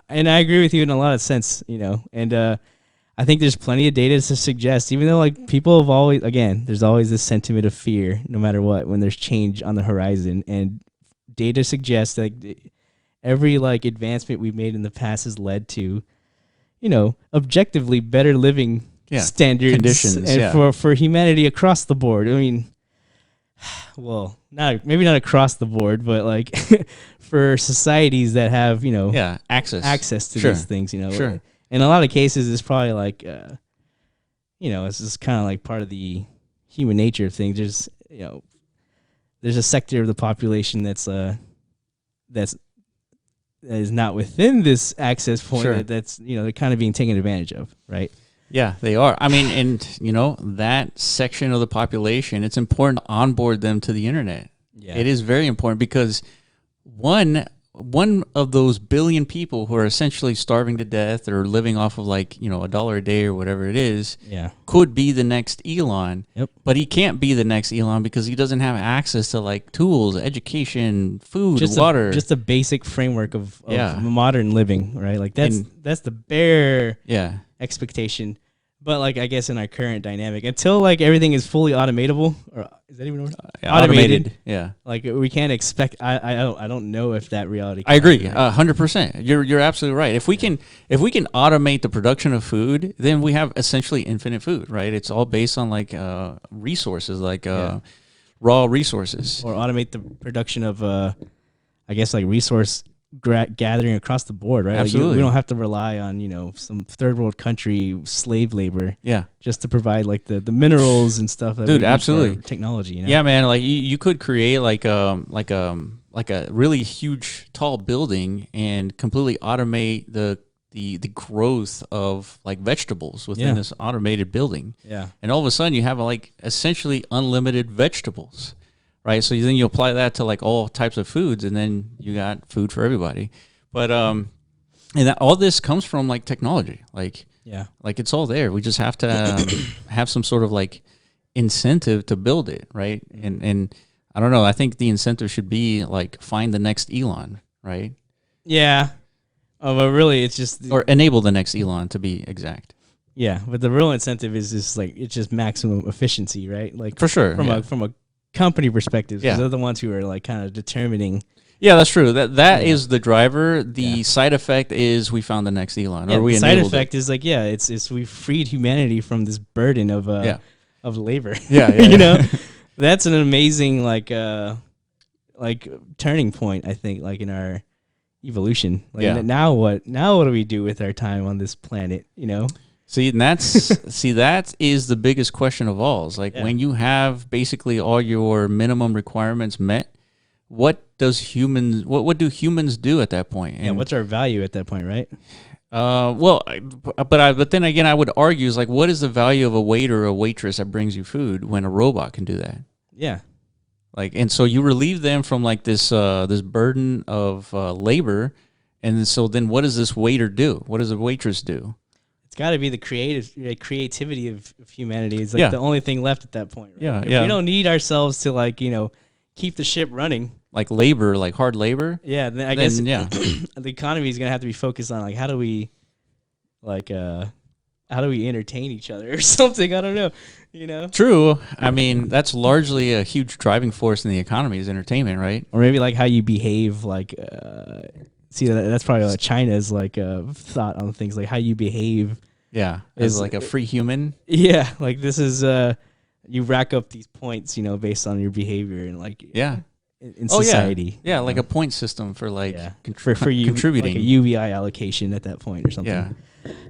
And I agree with you in a lot of sense, you know. And I think there's plenty of data to suggest, even though like people have always, again, there's always this sentiment of fear, no matter what, when there's change on the horizon. And data suggests that every like advancement we've made in the past has led to, you know, objectively better living standards conditions, and for humanity across the board. I mean, well, maybe not across the board, but like for societies that have, you know, access to these things, you know. Sure. In a lot of cases, it's probably like, you know, it's just kind of like part of the human nature of things. There's, you know, there's a sector of the population that is not within this access point that's, you know, they're kind of being taken advantage of, right? Yeah, they are. I mean, and you know, that section of the population, it's important to onboard them to the internet. Yeah. It is very important because one of those billion people who are essentially starving to death or living off of like, you know, $1 a day or whatever it is, could be the next Elon. Yep. But he can't be the next Elon because he doesn't have access to like tools, education, food, water. Just a basic framework of modern living, right? Like that's the bare expectation. But like, I guess in our current dynamic, until like everything is fully automatable, or is that even a word? Automated. Yeah. Like we can't expect. I don't know if that reality. I agree. 100%. You're absolutely right. If we can automate the production of food, then we have essentially infinite food, right? It's all based on like resources, like raw resources, or automate the production of I guess like resource gathering across the board, right? Absolutely. Like we don't have to rely on, you know, some third world country slave labor, just to provide like the minerals and stuff. That absolutely, technology. You know? Yeah, man. Like you could create like a really huge tall building and completely automate the growth of like vegetables within this automated building. Yeah, and all of a sudden you have like essentially unlimited vegetables. Right, so then you apply that to like all types of foods, and then you got food for everybody. But and that all this comes from like technology, like like it's all there. We just have to have some sort of like incentive to build it, right? And I don't know. I think the incentive should be like find the next Elon, right? Yeah. But really, it's just or enable the next Elon to be exact. Yeah, but the real incentive is just like it's just maximum efficiency, right? Like for sure from a company perspective, because they're the ones who are like kind of determining. Yeah, that's true. That is the driver. The side effect is we found the next Elon, or we the side enabled effect it. is like it's we freed humanity from this burden of labor. You know, that's an amazing like turning point. I think like in our evolution. Like now what do we do with our time on this planet? You know. See, and that is the biggest question of all. Is like when you have basically all your minimum requirements met, what do humans do at that point? And what's our value at that point, right? But then again, I would argue is like, what is the value of a waiter or a waitress that brings you food when a robot can do that? Yeah. Like, and so you relieve them from like this burden of labor, and so then what does this waiter do? What does a waitress do? It's got to be the creativity of humanity. It's like the only thing left at that point. Right? We don't need ourselves to like, you know, keep the ship running. Like labor, like hard labor. Yeah, then I guess the economy is gonna have to be focused on like how do we entertain each other or something? I don't know. You know. True. I mean, that's largely a huge driving force in the economy is entertainment, right? Or maybe like how you behave, like. See, that's probably like China's like thought on things, like how you behave. Yeah, as like a free human. Yeah, like this is you rack up these points, you know, based on your behavior and like in society. Yeah, like a point system for like for you contributing, like a UVI allocation at that point or something. Yeah,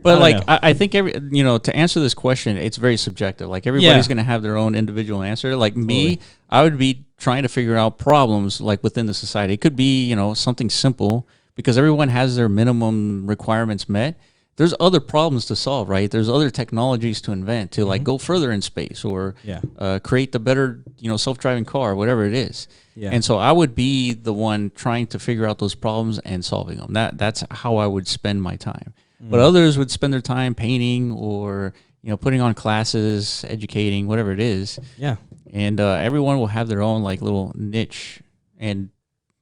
but I think to answer this question, it's very subjective. Like everybody's going to have their own individual answer. Like me, I would be trying to figure out problems like within the society. It could be something simple. Because everyone has their minimum requirements met, there's other problems to solve, right? There's other technologies to invent to like go further in space or create the better, self-driving car, whatever it is. Yeah. And so I would be the one trying to figure out those problems and solving them. That's how I would spend my time. But others would spend their time painting or, putting on classes, educating, whatever it is. Yeah. And everyone will have their own like little niche. And,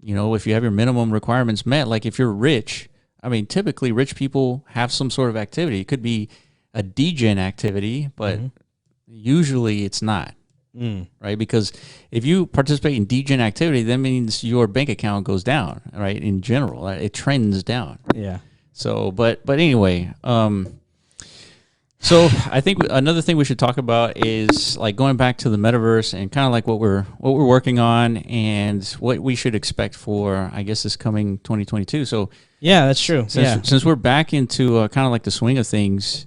if you have your minimum requirements met, like if you're rich, I mean, typically rich people have some sort of activity. It could be a degen activity, but usually it's not, right? Because if you participate in degen activity, that means your bank account goes down, right? In general, it trends down. Yeah. So, but anyway, so I think another thing we should talk about is like going back to the metaverse and kind of like what we're working on and what we should expect for, I guess, this coming 2022. So yeah, that's true. Since we're back into kind of like the swing of things,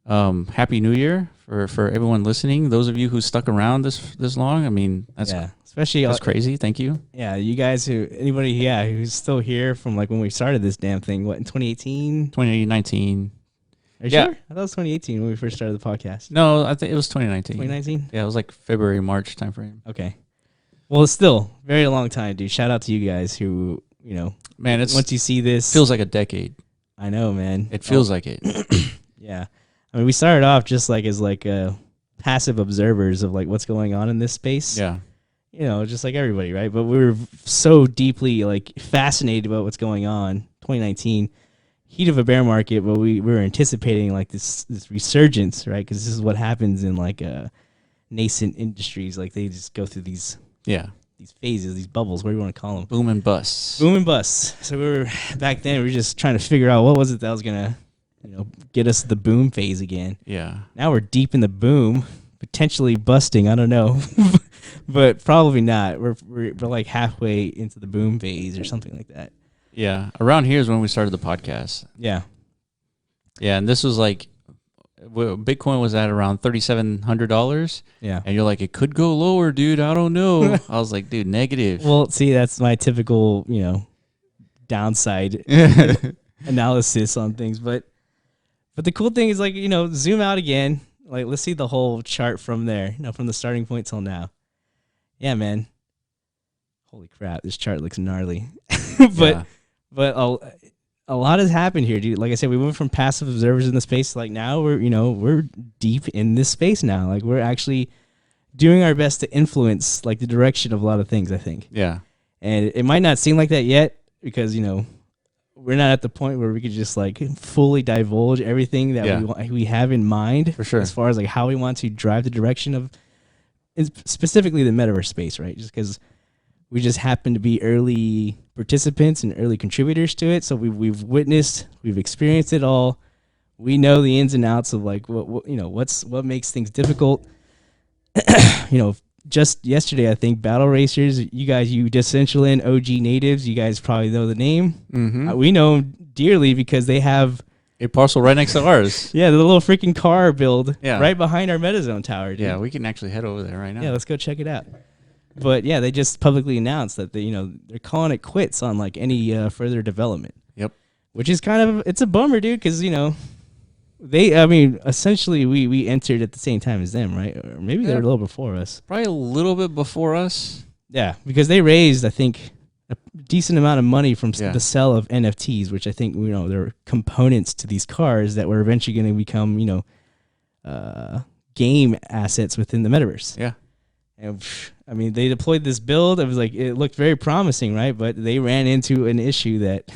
Happy New Year for everyone listening. Those of you who stuck around this long, I mean, especially that's crazy. Thank you. Yeah, you guys who's still here from like when we started this damn thing. What, in 2018, 2019? Are you sure? I thought it was 2018 when we first started the podcast. No, I think it was 2019. 2019? Yeah, it was like February, March timeframe. Okay. Well, it's still a very long time, dude. Shout out to you guys who, man, it's once you see this, feels like a decade. I know, man. It feels like it. Yeah. I mean, we started off just like as like passive observers of like what's going on in this space. Yeah. Just like everybody, right? But we were so deeply like fascinated about what's going on. 2019, heat of a bear market, but we were anticipating like this resurgence, right? Because this is what happens in like nascent industries. Like they just go through these phases, these bubbles. What do you want to call them? Boom and busts. Boom and busts. So we were back then. We were just trying to figure out what was it that was gonna, get us the boom phase again. Yeah. Now we're deep in the boom, potentially busting. I don't know, but probably not. We're like halfway into the boom phase or something like that. Yeah. Around here is when we started the podcast. Yeah. Yeah, and this was like Bitcoin was at around $3,700. Yeah. And you're like, it could go lower, dude. I don't know. I was like, dude, negative. Well, see, that's my typical, downside analysis on things. But the cool thing is like, zoom out again. Like, let's see the whole chart from there, from the starting point till now. Yeah, man. Holy crap, this chart looks gnarly. But a lot has happened here, dude. Like I said, we went from passive observers in the space. Like now we're deep in this space now. Like we're actually doing our best to influence like the direction of a lot of things, I think. Yeah. And it might not seem like that yet because, we're not at the point where we could just like fully divulge everything that we have in mind. For sure. As far as like how we want to drive the direction of specifically the metaverse space, right? Just because we just happen to be early participants and early contributors to it. So we've witnessed, we've experienced it all. We know the ins and outs of like what makes things difficult. Just yesterday, I think Battle Racers, you Decentraland OG natives, you guys probably know the name. Mm-hmm. We know them dearly because they have a parcel right next to ours. Yeah, the little freaking car build right behind our MetaZone tower. Dude. Yeah, we can actually head over there right now. Yeah, let's go check it out. But yeah, they just publicly announced that they're calling it quits on like any further development. Yep. Which is it's a bummer, dude, because essentially we entered at the same time as them, right? Or maybe they're a little before us. Probably a little bit before us. Yeah, because they raised, I think, a decent amount of money from the sale of NFTs, which I think they're components to these cars that were eventually going to become game assets within the metaverse. Yeah. And they deployed this build. It looked very promising, right? But they ran into an issue that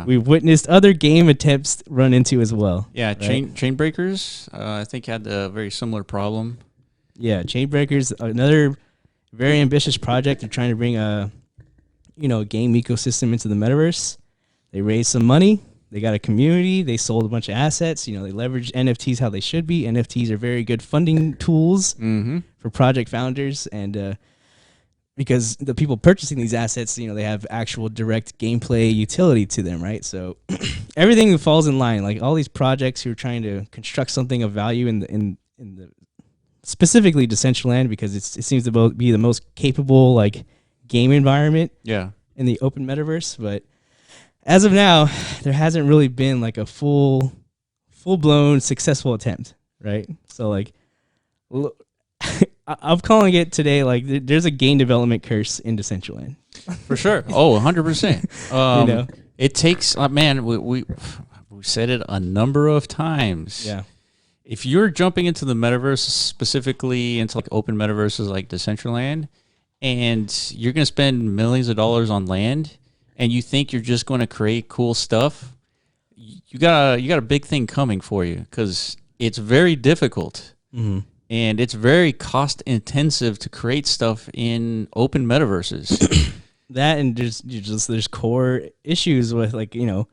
we've witnessed other game attempts run into as well. Yeah, right? Chainbreakers, I think had a very similar problem. Yeah, Chainbreakers, another very ambitious project. They're trying to bring a game ecosystem into the metaverse. They raised some money. They got a community. They sold a bunch of assets. They leveraged NFTs how they should be. NFTs are very good funding tools for project founders, and because the people purchasing these assets, they have actual direct gameplay utility to them, right? So everything falls in line. Like all these projects who are trying to construct something of value in the specifically Decentraland, because it seems to be the most capable like game environment in the open metaverse. But as of now, there hasn't really been like a full full blown successful attempt, right? So like, I'm calling it today. Like, there's a game development curse in Decentraland. For sure. Oh, 100%. You know? It takes, man, we said it a number of times. Yeah. If you're jumping into the metaverse, specifically into like open metaverses like Decentraland, and you're going to spend millions of dollars on land, and you think you're just going to create cool stuff, you got a big thing coming for you, because it's very difficult. Mm-hmm. And it's very cost intensive to create stuff in open metaverses. That, and there's core issues with, like, you know,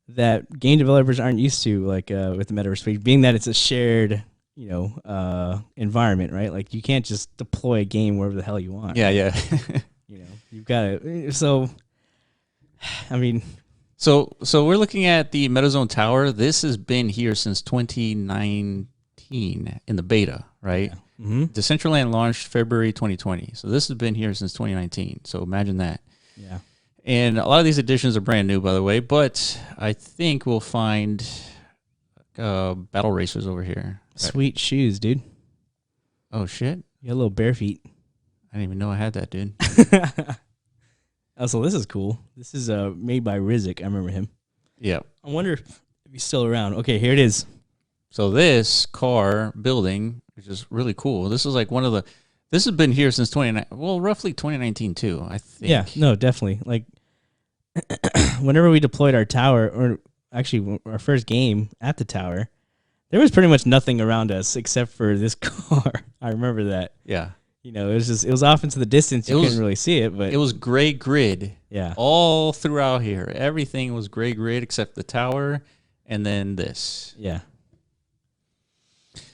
that game developers aren't used to, like with the metaverse space, being that it's a shared, you know, environment, right? Like, you can't just deploy a game wherever the hell you want. Yeah. You know, you've got to. So, I mean, so we're looking at the MetaZone Tower. This has been here since 2019 in the beta, right? Yeah. Mm-hmm. Decentraland launched February 2020. So this has been here since 2019. So imagine that. Yeah. And a lot of these editions are brand new, by the way, but I think we'll find battle racers over here. Sweet shoes, dude. Oh, shit. You got little bare feet. I didn't even know I had that, dude. Oh, so this is cool. This is made by Rizik. I remember him. Yeah. I wonder if he's still around. Okay, here it is. So this car building, which is really cool. This is like one of the. This has been here since roughly 2019 too, I think. Yeah, no, definitely. Like, whenever we deployed our tower, or actually our first game at the tower, there was pretty much nothing around us except for this car. I remember that. Yeah. You know, it was off into the distance. You couldn't really see it, but it was gray grid. Yeah. All throughout here, everything was gray grid except the tower, and then this. Yeah.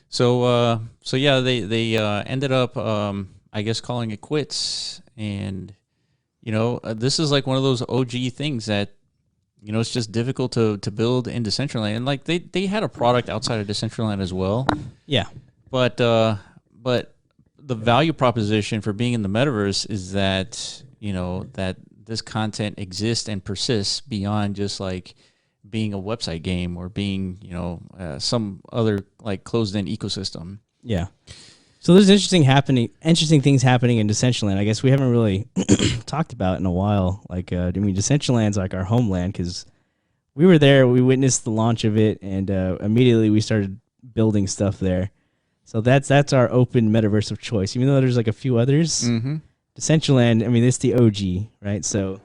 So yeah, they ended up, I guess, calling it quits, and you know, this is like one of those OG things that, you know, it's just difficult to build in Decentraland. And like they had a product outside of Decentraland as well. Yeah. But the value proposition for being in the metaverse is that, you know, that this content exists and persists beyond just like being a website game or being, you know, some other like closed-in ecosystem. Yeah. So there's interesting things happening in Decentraland. I guess we haven't really talked about in a while. Like, I mean, Decentraland's like our homeland, because we were there, we witnessed the launch of it, and immediately we started building stuff there. So that's our open metaverse of choice. Even though there's like a few others, Decentraland, I mean, it's the OG, right? So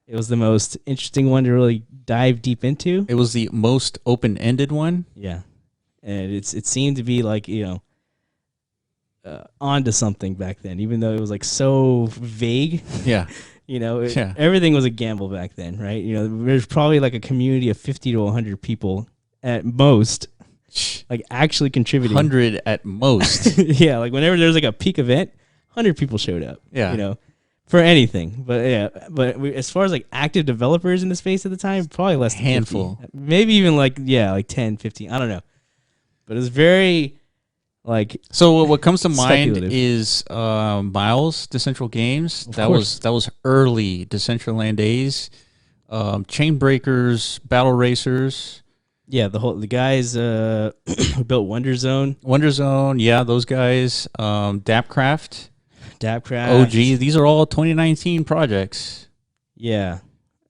it was the most interesting one to really dive deep into. It was the most open-ended one. Yeah, and it seemed to be like, you know, onto something back then, even though it was like so vague. Yeah. You know, everything was a gamble back then, right? You know, there's probably like a community of 50 to 100 people at most, like actually contributing. 100 at most. Yeah, like whenever there's like a peak event, 100 people showed up. Yeah. You know, for anything. But yeah, as far as like active developers in the space at the time, probably less than handful. 50. Maybe even like 10, 15. I don't know. But it's very like. So what comes to mind is Miles, Decentral Games. That was early Decentraland days. Chain Breakers, Battle Racers. Yeah, the guys who built Wonder Zone. Wonder Zone, yeah, those guys. Dapcraft. Dapcraft. OG. These are all 2019 projects. Yeah.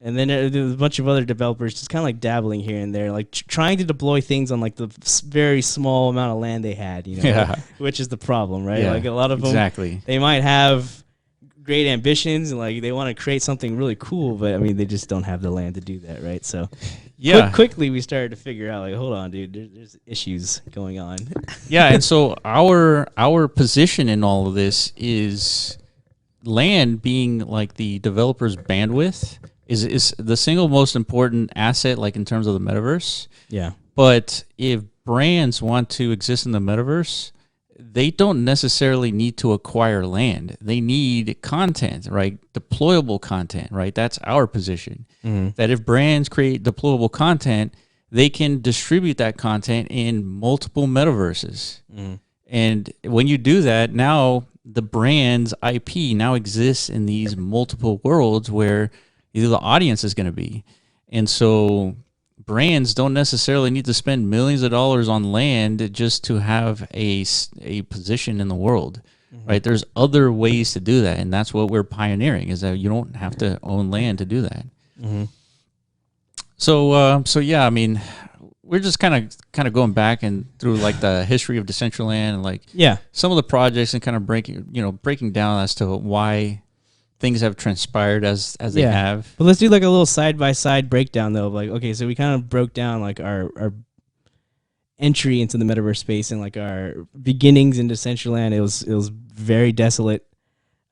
And then there's a bunch of other developers just kind of like dabbling here and there, like trying to deploy things on like the very small amount of land they had, you know, yeah. Which is the problem, right? Yeah, like a lot of them, they might have great ambitions and like they want to create something really cool, but I mean, they just don't have the land to do that, right? So yeah, quickly we started to figure out like, hold on, dude, there's issues going on. Yeah, and so our position in all of this is land being like the developer's bandwidth is the single most important asset, like in terms of the metaverse. Yeah. But if brands want to exist in the metaverse, they don't necessarily need to acquire land. They need content, right? Deployable content, right? That's our position. Mm-hmm. That if brands create deployable content, they can distribute that content in multiple metaverses. Mm-hmm. And when you do that, now the brand's IP now exists in these multiple worlds where either the audience is going to be. And so brands don't necessarily need to spend millions of dollars on land just to have a position in the world, right? There's other ways to do that, and that's what we're pioneering, is that you don't have to own land to do that. So yeah, I mean, we're just kind of going back and through like the history of Decentraland and like some of the projects, and kind of breaking down as to why things have transpired as they have. But let's do like a little side by side breakdown though. Of like, okay, so we kind of broke down like our entry into the metaverse space and like our beginnings in Decentraland. It was very desolate.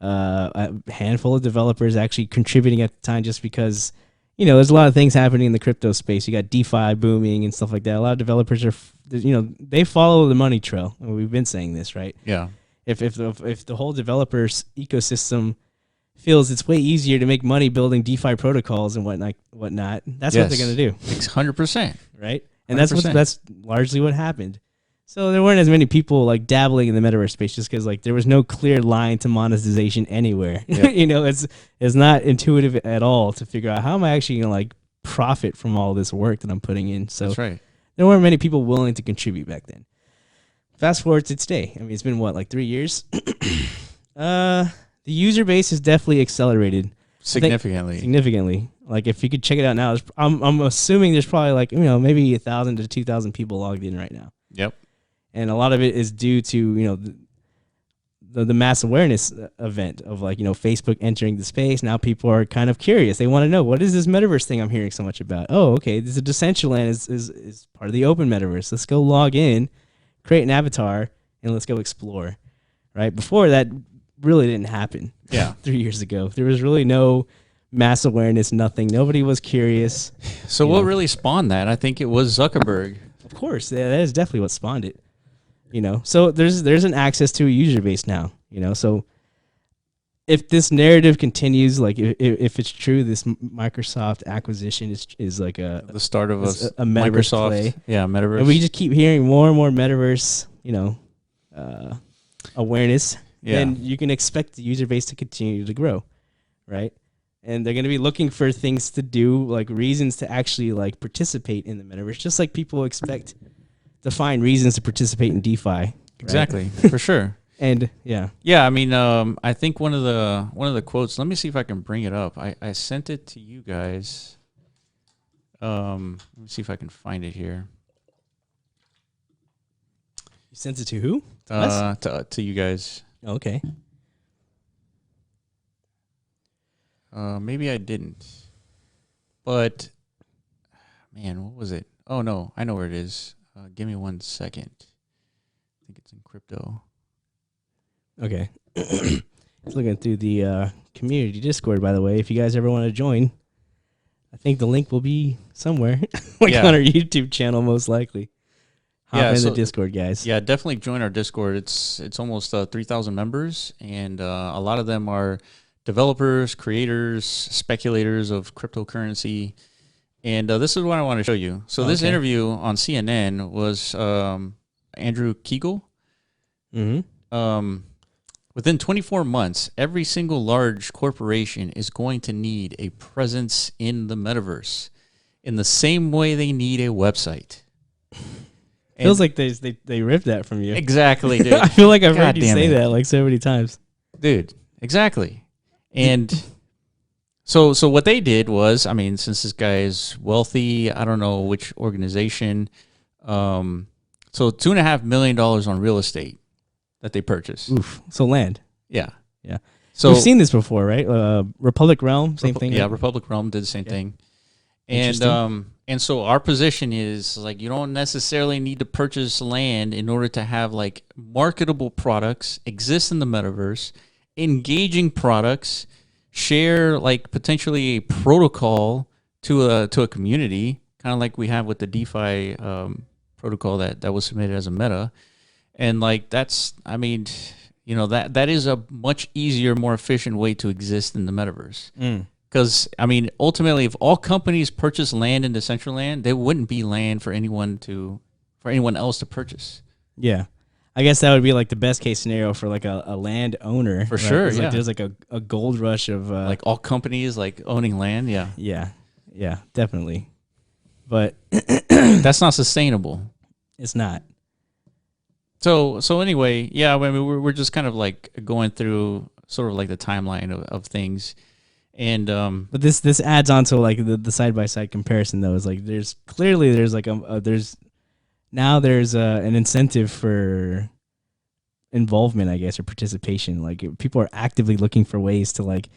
A handful of developers actually contributing at the time, just because there's a lot of things happening in the crypto space. You got DeFi booming and stuff like that. A lot of developers are they follow the money trail. We've been saying this, right? Yeah. If the whole developers ecosystem feels it's way easier to make money building DeFi protocols and whatnot, that's what they're going to do. 100%. Right? And that's largely what happened. So there weren't as many people like dabbling in the metaverse space, just because like there was no clear line to monetization anywhere. Yep. It's not intuitive at all to figure out how am I actually going to like profit from all this work that I'm putting in. So that's right. There weren't many people willing to contribute back then. Fast forward to today. I mean, it's been what, like 3 years? The user base has definitely accelerated significantly. Like if you could check it out now, I'm assuming there's probably like maybe 1,000 to 2,000 people logged in right now. Yep. And a lot of it is due to the mass awareness event of like Facebook entering the space. Now people are kind of curious. They want to know, what is this metaverse thing I'm hearing so much about? Oh, okay, this is Decentraland is part of the open metaverse. Let's go log in, create an avatar, and let's go explore. Right before that really didn't happen. Yeah. 3 years ago, there was really no mass awareness, nothing. Nobody was curious. So what really spawned that? I think it was Zuckerberg. Of course, that is definitely what spawned it. So there's an access to a user base now. So if this narrative continues, like if it's true, this Microsoft acquisition is like the start of a metaverse Microsoft play. Yeah, metaverse. And we just keep hearing more and more metaverse, awareness. Yeah. And you can expect the user base to continue to grow, right? And they're going to be looking for things to do, like reasons to actually like participate in the metaverse, just like people expect to find reasons to participate in DeFi. Right? Exactly, for sure. And yeah, I mean, I think one of the quotes. Let me see if I can bring it up. I sent it to you guys. Let me see if I can find it here. You sent it to who? To us? To you guys. Okay. Maybe I didn't. But man, what was it? Oh no, I know where it is. Give me 1 second. I think it's in crypto. Okay. Just looking through the community Discord, by the way. If you guys ever want to join, I think the link will be somewhere, on our YouTube channel, most likely. Hop in the Discord, guys. Yeah, definitely join our Discord. It's almost 3,000 members, and a lot of them are developers, creators, speculators of cryptocurrency. And this is what I want to show you. So this interview on CNN was Andrew Kiguel. Mm-hmm. Within 24 months, every single large corporation is going to need a presence in the metaverse in the same way they need a website. Feels like they ripped that from you. Exactly, dude. I feel like I've heard you say that like so many times. Dude, exactly. And so what they did was, I mean, since this guy is wealthy, I don't know which organization, so $2.5 million on real estate that they purchased. Oof. So land. Yeah. Yeah. So we've seen this before, right? Republic Realm, same thing. Yeah, right? Republic Realm did the same thing. And so our position is like, you don't necessarily need to purchase land in order to have like marketable products exist in the metaverse, engaging products, share like potentially a protocol to a community, kind of like we have with the DeFi protocol that was submitted as a meta. And like that's, I mean, that is a much easier, more efficient way to exist in the metaverse. Because, I mean, ultimately, if all companies purchase land in Decentraland, there wouldn't be land for anyone else to purchase. Yeah. I guess that would be like the best case scenario for like a land owner. For sure, It's yeah. like there's like a gold rush of... like all companies like owning land, yeah. Yeah, definitely. but That's not sustainable. it's not. So anyway, yeah, I mean, we're just kind of like going through sort of like the timeline of things, and But this adds on to like the side by side comparison though. Is like there's like there's an incentive for involvement, I guess, or participation. Like people are actively looking for ways to like,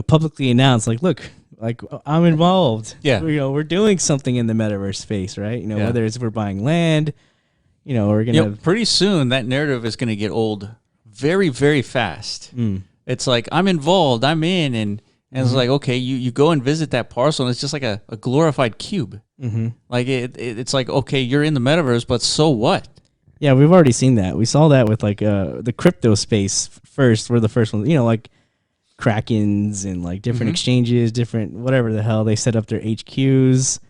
publicly announce like, look, like I'm involved. Yeah. We're doing something in the metaverse space, right? Yeah. Whether it's we're buying land, we're gonna pretty soon that narrative is going to get old very, very fast. It's like, I'm involved, I'm in, and it's like, okay, you go and visit that parcel, and it's just like a glorified cube. Like it's like, okay, you're in the metaverse, but so what? Yeah, we've already seen that. We saw that with like the crypto space first. We're the first one, like Krakens and like different exchanges, different whatever the hell they set up their HQs.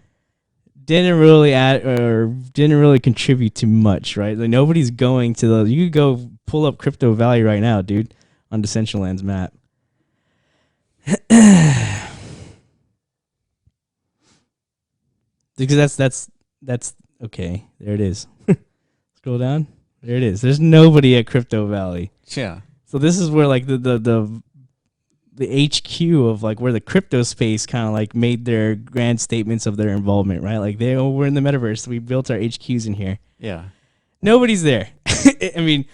Didn't really contribute to much, right? Like nobody's going to those. You could go pull up Crypto Valley right now, dude, on Decentraland's map. Because that's okay. There it is. Scroll down. There it is. There's nobody at Crypto Valley. Yeah. So this is where like the HQ of like where the crypto space kind of like made their grand statements of their involvement, right? Like we're in the metaverse. We built our HQs in here. Yeah. Nobody's there. I mean,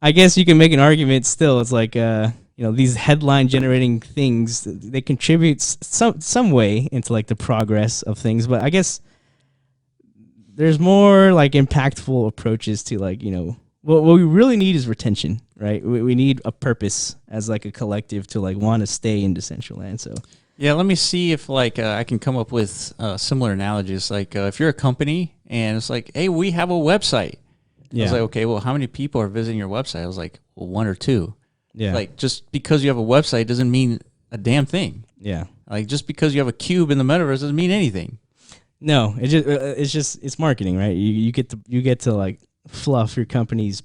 I guess you can make an argument still. It's like these headline generating things, they contribute some way into like the progress of things, but I guess there's more like impactful approaches to like, what we really need is retention, right? We need a purpose as like a collective to like want to stay in Decentraland. So yeah, let me see if like I can come up with similar analogies. Like if you're a company and it's like, hey, we have a website. yeah, I was like, okay, well, how many people are visiting your website? I was like, well, 1 or 2. yeah, Like just because you have a website doesn't mean a damn thing. yeah. Like just because you have a cube in the metaverse doesn't mean anything. No, it's marketing, right? You get to like fluff your company's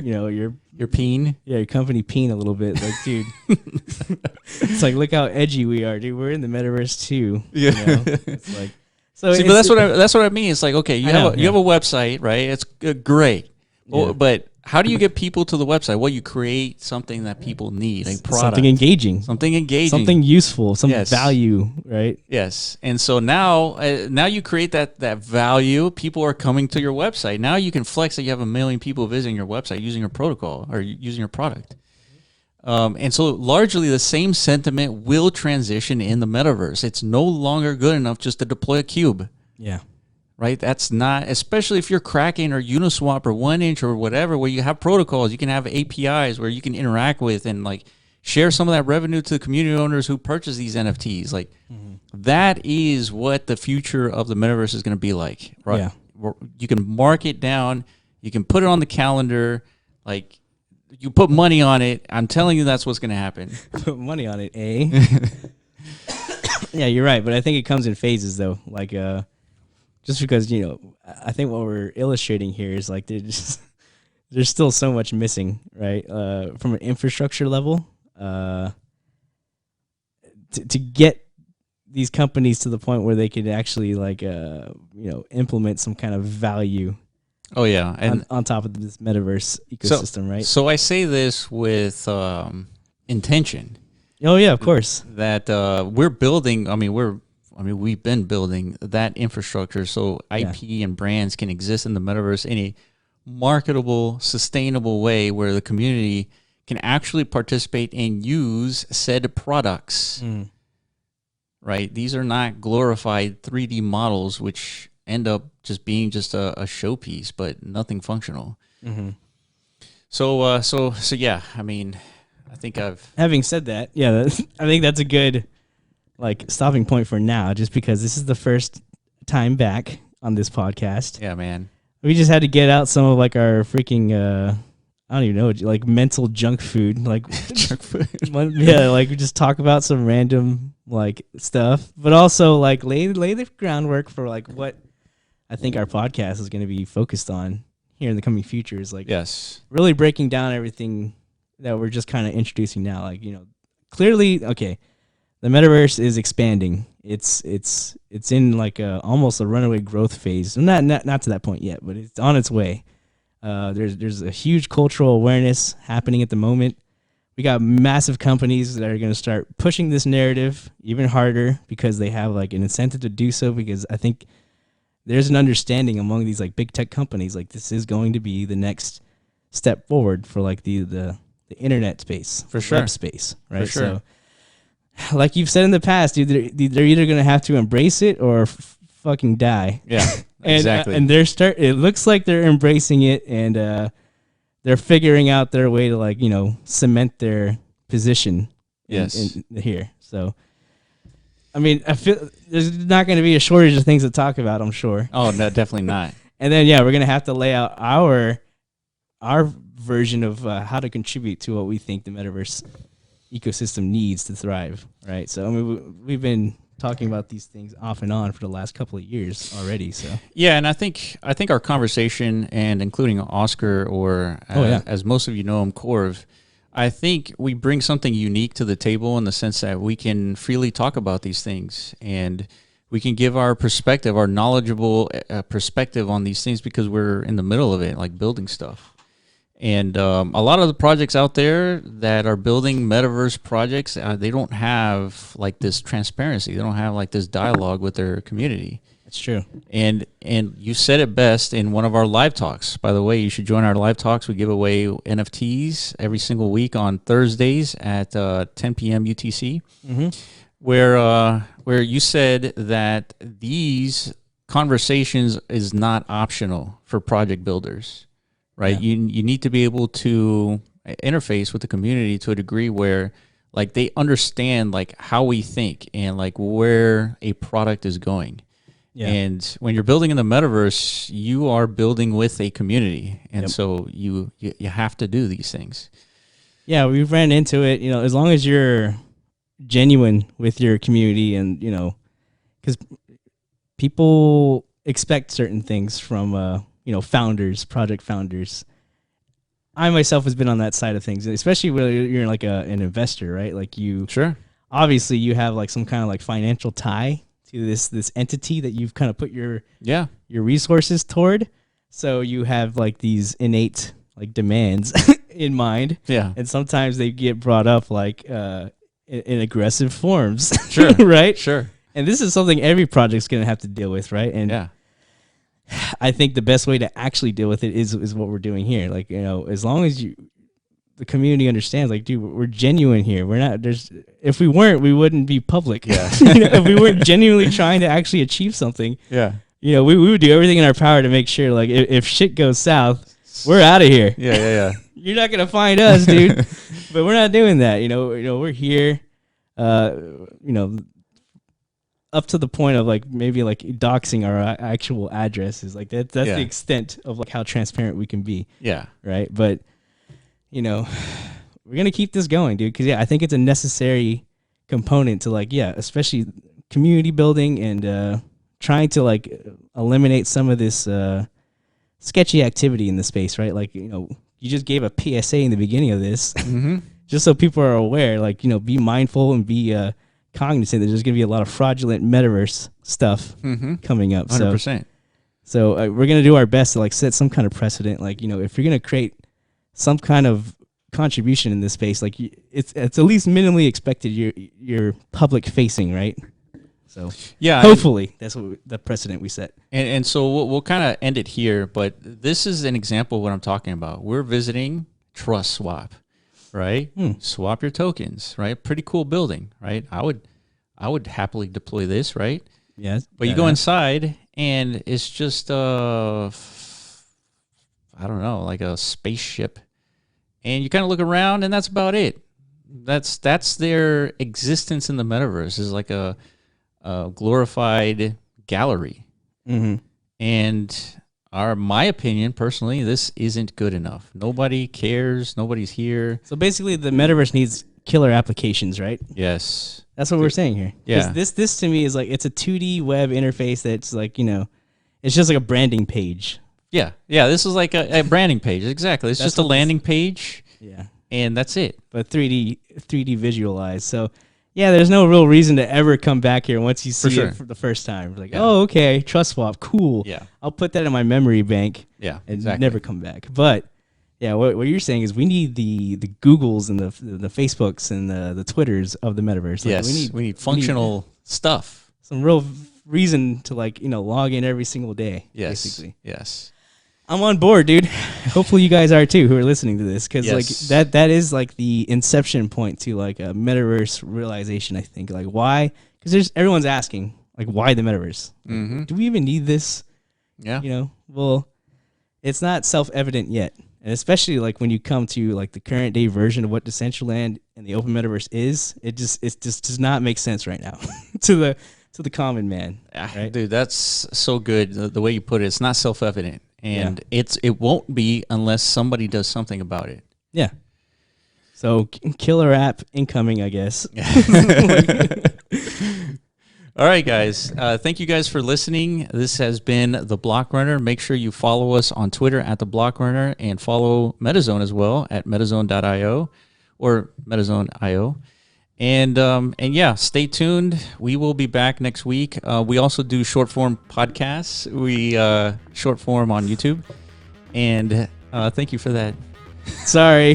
Your peen. your company peen a little bit, like, dude. It's like, look how edgy we are, dude. We're in the metaverse too. Yeah. It's like, so See, but that's what I mean. It's like, okay, you have a website, right? It's great. Well, Yeah. but how do you get people to the website? Well, you create something that people need, a product, something engaging, something useful, some Yes. value, right? Yes, and so now you create that value. People are coming to your website. Now you can flex that you have 1 million people visiting your website using your protocol or using your product. And so largely the same sentiment will transition in the metaverse. It's no longer good enough just to deploy a cube. Yeah. Right? That's not, especially if you're Kraken or Uniswap or 1inch or whatever, where you have protocols, you can have APIs where you can interact with and like share some of that revenue to the community owners who purchase these NFTs. Like that is what the future of the metaverse is going to be like, right? Yeah. Where you can mark it down, you can put it on the calendar, like you put money on it. I'm telling you, that's what's going to happen. Put money on it, eh? Yeah, you're right, but I think it comes in phases though. Like just because, I think what we're illustrating here is like there's still so much missing, right? From an infrastructure level, to get these companies to the point where they could actually like implement some kind of value. Oh yeah, and on top of this metaverse ecosystem, right? So I say this with intention. Oh yeah, of course. That we're building. We've been building that infrastructure so IP and brands can exist in the metaverse in a marketable, sustainable way where the community can actually participate and use said products. Right? These are not glorified 3D models which end up just being just a showpiece, but nothing functional. So yeah, I mean, I think Having said that, yeah, I think that's a good like stopping point for now, just because this is the first time back on this podcast. Yeah, man. We just had to get out some of like our freaking I don't even know, like mental junk food, like Junk food. Yeah, like we just talk about some random like stuff, but also like lay the groundwork for like what I think our podcast is going to be focused on here in the coming future. Is like Yes. really breaking down everything that we're just kind of introducing now. Like, clearly, okay, the metaverse is expanding It's in like almost a runaway growth phase. Not to that point yet, but it's on its way. There's a huge cultural awareness happening at the moment. We got massive companies that are going to start pushing this narrative even harder because they have like an incentive to do so, because I think there's an understanding among these like big tech companies, like this is going to be the next step forward for like the internet space, For sure. web space, right? For sure. So like you've said in the past, dude, they're either going to have to embrace it or fucking die. Yeah, exactly. And it looks like they're embracing it, and they're figuring out their way to like, cement their position in here. So, I mean, I feel there's not going to be a shortage of things to talk about, I'm sure. Oh, no, definitely not. And then, we're going to have to lay out our version of how to contribute to what we think the metaverse ecosystem needs to thrive, right? So, I mean, we've been talking about these things off and on for the last couple of years already. So yeah, and I think our conversation, and including Oscar, or as most of you know him, Corv, I think we bring something unique to the table in the sense that we can freely talk about these things, and we can give our perspective, our knowledgeable perspective on these things, because we're in the middle of it, like building stuff. And a lot of the projects out there that are building metaverse projects, they don't have like this transparency. They don't have like this dialogue with their community. That's true. And you said it best in one of our live talks. By the way, you should join our live talks. We give away NFTs every single week on Thursdays at 10 p.m. UTC, where you said that these conversations is not optional for project builders. Right, you need to be able to interface with the community to a degree where, like, they understand like how we think and like where a product is going. Yeah. And when you're building in the metaverse, you are building with a community, and so you have to do these things. Yeah, we've ran into it. As long as you're genuine with your community, and because people expect certain things from founders, project founders. I myself has been on that side of things, especially when you're like an investor, right? Like obviously you have like some kind of like financial tie to this entity that you've kind of put your resources toward. So you have like these innate like demands in mind. Yeah. And sometimes they get brought up like in aggressive forms. Sure. Right? Sure. And this is something every project's going to have to deal with, right? And I think the best way to actually deal with it is what we're doing here. Like, as long as the community understands, like, dude, we're genuine here. We're not, if we weren't, we wouldn't be public. Yeah. If we weren't genuinely trying to actually achieve something, we would do everything in our power to make sure, like, if shit goes south, we're out of here. Yeah. You're not going to find us, dude. But we're not doing that. We're here, up to the point of like maybe like doxing our actual addresses. Like that's the extent of like how transparent we can be. Yeah. Right. But we're going to keep this going, dude. Cause I think it's a necessary component to like, especially community building and trying to like eliminate some of this sketchy activity in the space, right? Like, you just gave a PSA in the beginning of this, just so people are aware, like, be mindful and be cognizant that there's going to be a lot of fraudulent metaverse stuff coming up. 100%. So we're going to do our best to like set some kind of precedent. Like, if you're going to create some kind of contribution in this space, like it's at least minimally expected you're public facing, right? So hopefully that's what the precedent we set. And so we'll kind of end it here, but this is an example of what I'm talking about. We're visiting Trust Swap. Right? Swap your tokens, right? Pretty cool building, right? I would happily deploy this, right? Yes. But you go inside and it's just I don't know, like a spaceship. And you kind of look around and that's about it. That's their existence in the metaverse, is like a glorified gallery. And my opinion, personally, this isn't good enough. Nobody cares. Nobody's here. So basically, the metaverse needs killer applications, right? Yes. That's what we're saying here. Yeah. This to me is like, it's a 2D web interface that's like, it's just like a branding page. Yeah. Yeah. This is like a branding page. Exactly. It's just a landing page. Yeah. And that's it. But 3D visualized. So Yeah, there's no real reason to ever come back here once you see sure. it for the first time. Like, Yeah. oh, okay, trust swap, cool. Yeah. I'll put that in my memory bank Yeah, and exactly. never come back. But yeah, what you're saying is we need the Googles and the Facebooks and the Twitters of the metaverse. Like, Yes, we need functional stuff. some real reason to log in every single day. Yes, Basically. yes. I'm on board, dude. Hopefully you guys are too, who are listening to this, because Yes. that is like the inception point to like a metaverse realization. I think like why, because everyone's asking like why the metaverse? Like, do we even need this? Yeah. Well, it's not self-evident yet, and especially like when you come to like the current day version of what Decentraland and the open metaverse is, it just does not make sense right now to the common man. Right? Dude, that's so good. The way you put it, it's not self-evident. And it won't be unless somebody does something about it. Yeah. So killer app incoming, I guess. All right, guys. Thank you guys for listening. This has been The Block Runner. Make sure you follow us on Twitter at The Block Runner and follow MetaZone as well at metazone.io or metazone.io. And yeah, stay tuned. We will be back next week. We also do short form podcasts. We short form on YouTube. And thank you for that. Sorry.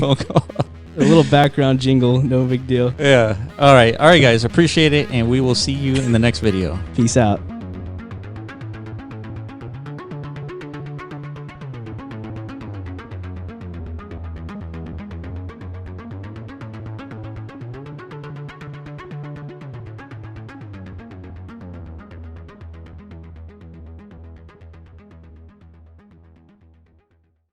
A little background jingle, no big deal. Yeah. All right, guys. Appreciate it, and we will see you in the next video. Peace out.